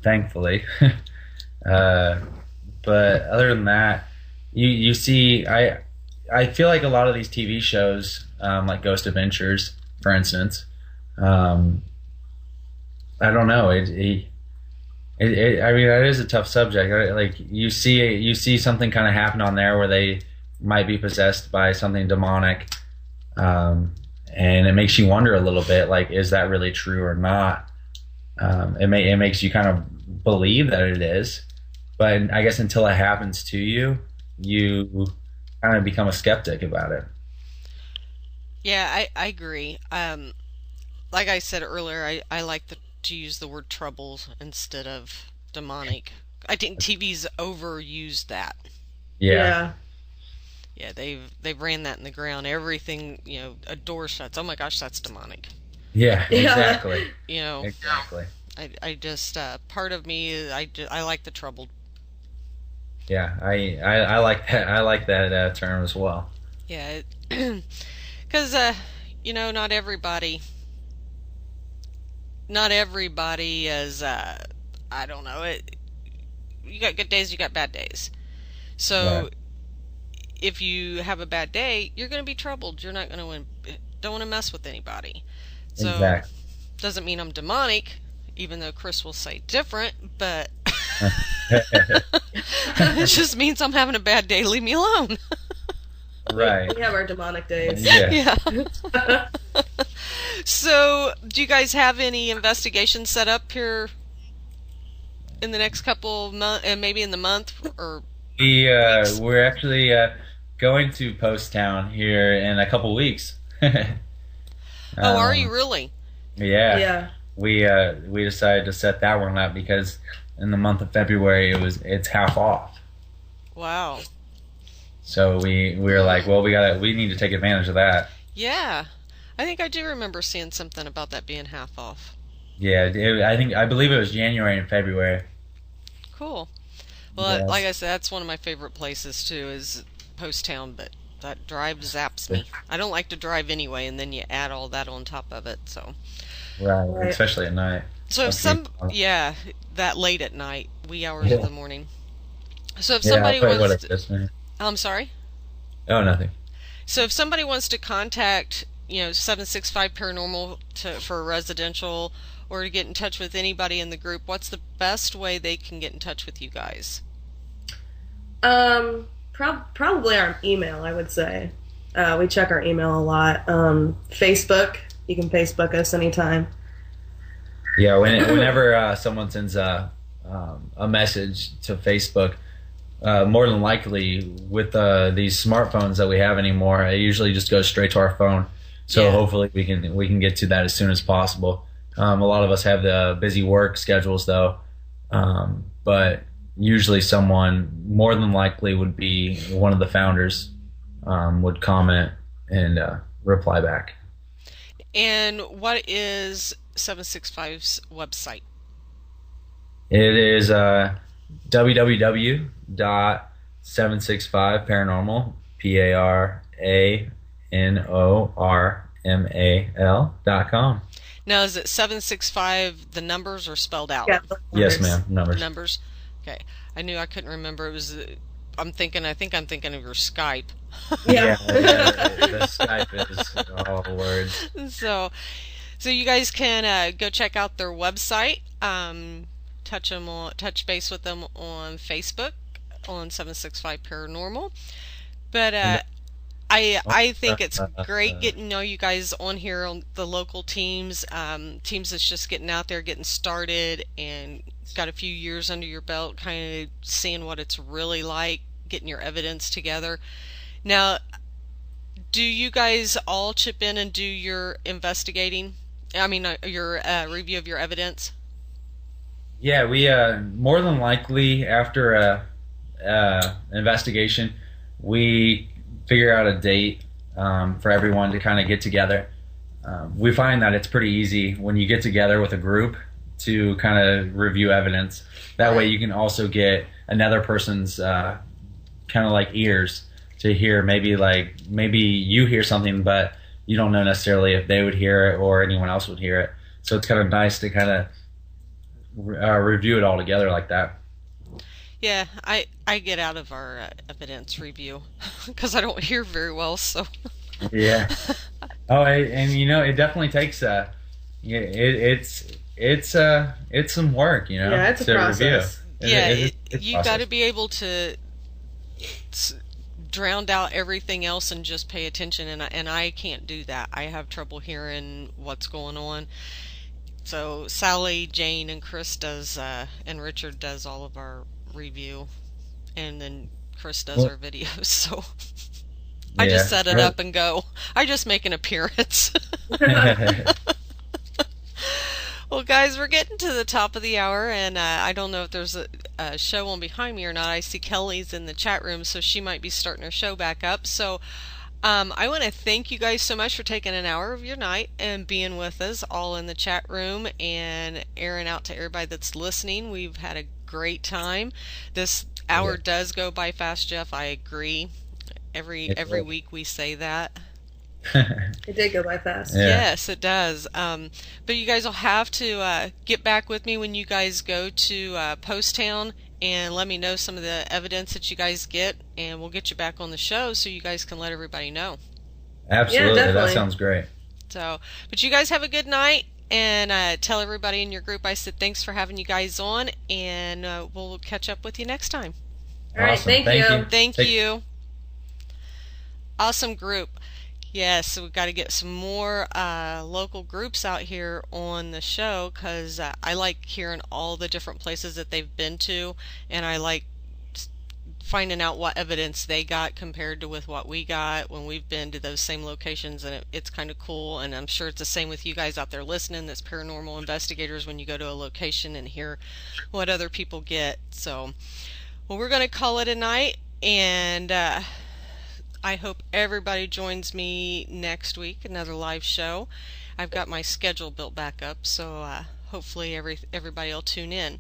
Speaker 4: Thankfully. But other than that, you see, I feel like a lot of these TV shows, like Ghost Adventures, for instance, I don't know. I mean, that is a tough subject. Like you see something kind of happen on there where they might be possessed by something demonic, and it makes you wonder a little bit, like, is that really true or not? It makes you kind of believe that it is, but I guess until it happens to you, you kind of become a skeptic about it.
Speaker 3: Yeah, I agree. Like I said earlier, I like to use the word trouble instead of demonic. I think TV's overused that.
Speaker 4: Yeah.
Speaker 3: Yeah, they've ran that in the ground. Everything, a door shuts. Oh my gosh, that's demonic.
Speaker 4: Yeah, exactly.
Speaker 3: Exactly. I just part of me, I like the troubled.
Speaker 4: Yeah, I like that. I like that term as well.
Speaker 3: Yeah, because not everybody is. I don't know. You got good days, you got bad days. So
Speaker 4: Right.
Speaker 3: if you have a bad day, you're going to be troubled. You're not going to don't want to mess with anybody. So
Speaker 4: Exactly.
Speaker 3: doesn't mean I'm demonic, even though Chris will say different, but it just means I'm having a bad day. Leave me alone.
Speaker 4: Right.
Speaker 5: We have our demonic days.
Speaker 4: Yeah.
Speaker 3: Yeah. So, do you guys have any investigations set up here in the next couple of months, and maybe in the month, or
Speaker 4: We're actually going to Post Town here in a couple weeks.
Speaker 3: are you really?
Speaker 4: Yeah.
Speaker 5: Yeah.
Speaker 4: We decided to set that one up because in the month of February it's half off.
Speaker 3: Wow.
Speaker 4: So we were like, well, we need to take advantage of that.
Speaker 3: Yeah. I think I do remember seeing something about that being half off.
Speaker 4: Yeah, I believe it was January and February.
Speaker 3: Cool. Well,
Speaker 4: Yes.
Speaker 3: like I said, that's one of my favorite places too, is Post Town, but that drive zaps me. I don't like to drive anyway, and then you add all that on top of it, so.
Speaker 4: Right, especially at night.
Speaker 3: So if that late at night, wee hours of the morning. So if somebody wants to, I'm sorry?
Speaker 4: Oh, nothing.
Speaker 3: So if somebody wants to contact, 765 Paranormal for residential, or to get in touch with anybody in the group, what's the best way they can get in touch with you guys?
Speaker 5: Probably our email, I would say. We check our email a lot. Facebook, you can Facebook us anytime.
Speaker 4: Yeah, whenever someone sends a message to Facebook, more than likely with these smartphones that we have anymore, it usually just goes straight to our phone. So hopefully we can get to that as soon as possible. A lot of us have the busy work schedules though, but usually someone, more than likely would be one of the founders, would comment and reply back.
Speaker 3: And what is 765's website?
Speaker 4: It is www.765paranormal, paranormal.com.
Speaker 3: Now, is it 765 the numbers or spelled out?
Speaker 5: Yeah.
Speaker 4: Yes, ma'am. Numbers.
Speaker 3: Numbers. Okay. I knew I couldn't remember. It was. I think I'm thinking of your Skype.
Speaker 5: Yeah.
Speaker 4: The Skype is all words.
Speaker 3: So you guys can go check out their website. Touch base with them on Facebook on 765 Paranormal. But I think it's great getting to know you guys on here on the local teams that's just getting out there, getting started, and got a few years under your belt, kind of seeing what it's really like, getting your evidence together. Now, do you guys all chip in and do your investigating? I mean, your review of your evidence?
Speaker 4: Yeah, we more than likely after a investigation, we figure out a date for everyone to kind of get together. We find that it's pretty easy when you get together with a group to kind of review evidence. That way you can also get another person's kind of like ears to hear. Maybe you hear something, but you don't know necessarily if they would hear it or anyone else would hear it. So it's kind of nice to kind of review it all together like that.
Speaker 3: Yeah, I get out of our evidence review because I don't hear very well. So
Speaker 4: yeah. Oh, and it definitely takes it's some work,
Speaker 5: Yeah, it's a process.
Speaker 4: Review.
Speaker 3: You got to be able to drown out everything else and just pay attention, and I can't do that. I have trouble hearing what's going on. So Sally, Jane, and Chris does, and Richard does all of our review, and then Chris does our videos. So I just set it up and go. I just make an appearance. Well, guys, we're getting to the top of the hour, and I don't know if there's a show on behind me or not. I see Kelly's in the chat room, so she might be starting her show back up. So I want to thank you guys so much for taking an hour of your night and being with us all in the chat room and airing out to everybody that's listening. We've had a great time. This hour does go by fast, Jeff. I agree. Every week we say that.
Speaker 5: It did go by fast.
Speaker 4: Yeah.
Speaker 3: Yes, it does. But you guys will have to get back with me when you guys go to Post Town and let me know some of the evidence that you guys get, and we'll get you back on the show so you guys can let everybody know.
Speaker 4: Absolutely,
Speaker 5: Yeah,
Speaker 4: that sounds great.
Speaker 3: So, but you guys have a good night, and tell everybody in your group I said thanks for having you guys on, and we'll catch up with you next time.
Speaker 5: All right,
Speaker 4: Awesome.
Speaker 5: thank you.
Speaker 3: Thank you. Awesome group. Yes, so we've got to get some more local groups out here on the show, because I like hearing all the different places that they've been to, and I like finding out what evidence they got compared to with what we got when we've been to those same locations, and it's kind of cool. And I'm sure it's the same with you guys out there listening that's paranormal investigators, when you go to a location and hear what other people get. So, well, we're going to call it a night, and I hope everybody joins me next week, another live show. I've got my schedule built back up, so hopefully everybody will tune in.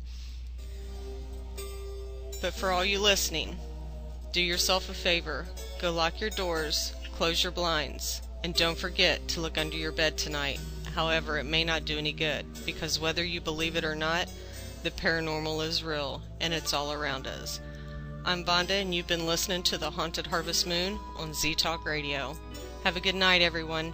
Speaker 3: But for all you listening, do yourself a favor. Go lock your doors, close your blinds, and don't forget to look under your bed tonight. However, it may not do any good, because whether you believe it or not, the paranormal is real, and it's all around us. I'm Vonda, and you've been listening to the Haunted Harvest Moon on Z Talk Radio. Have a good night, everyone.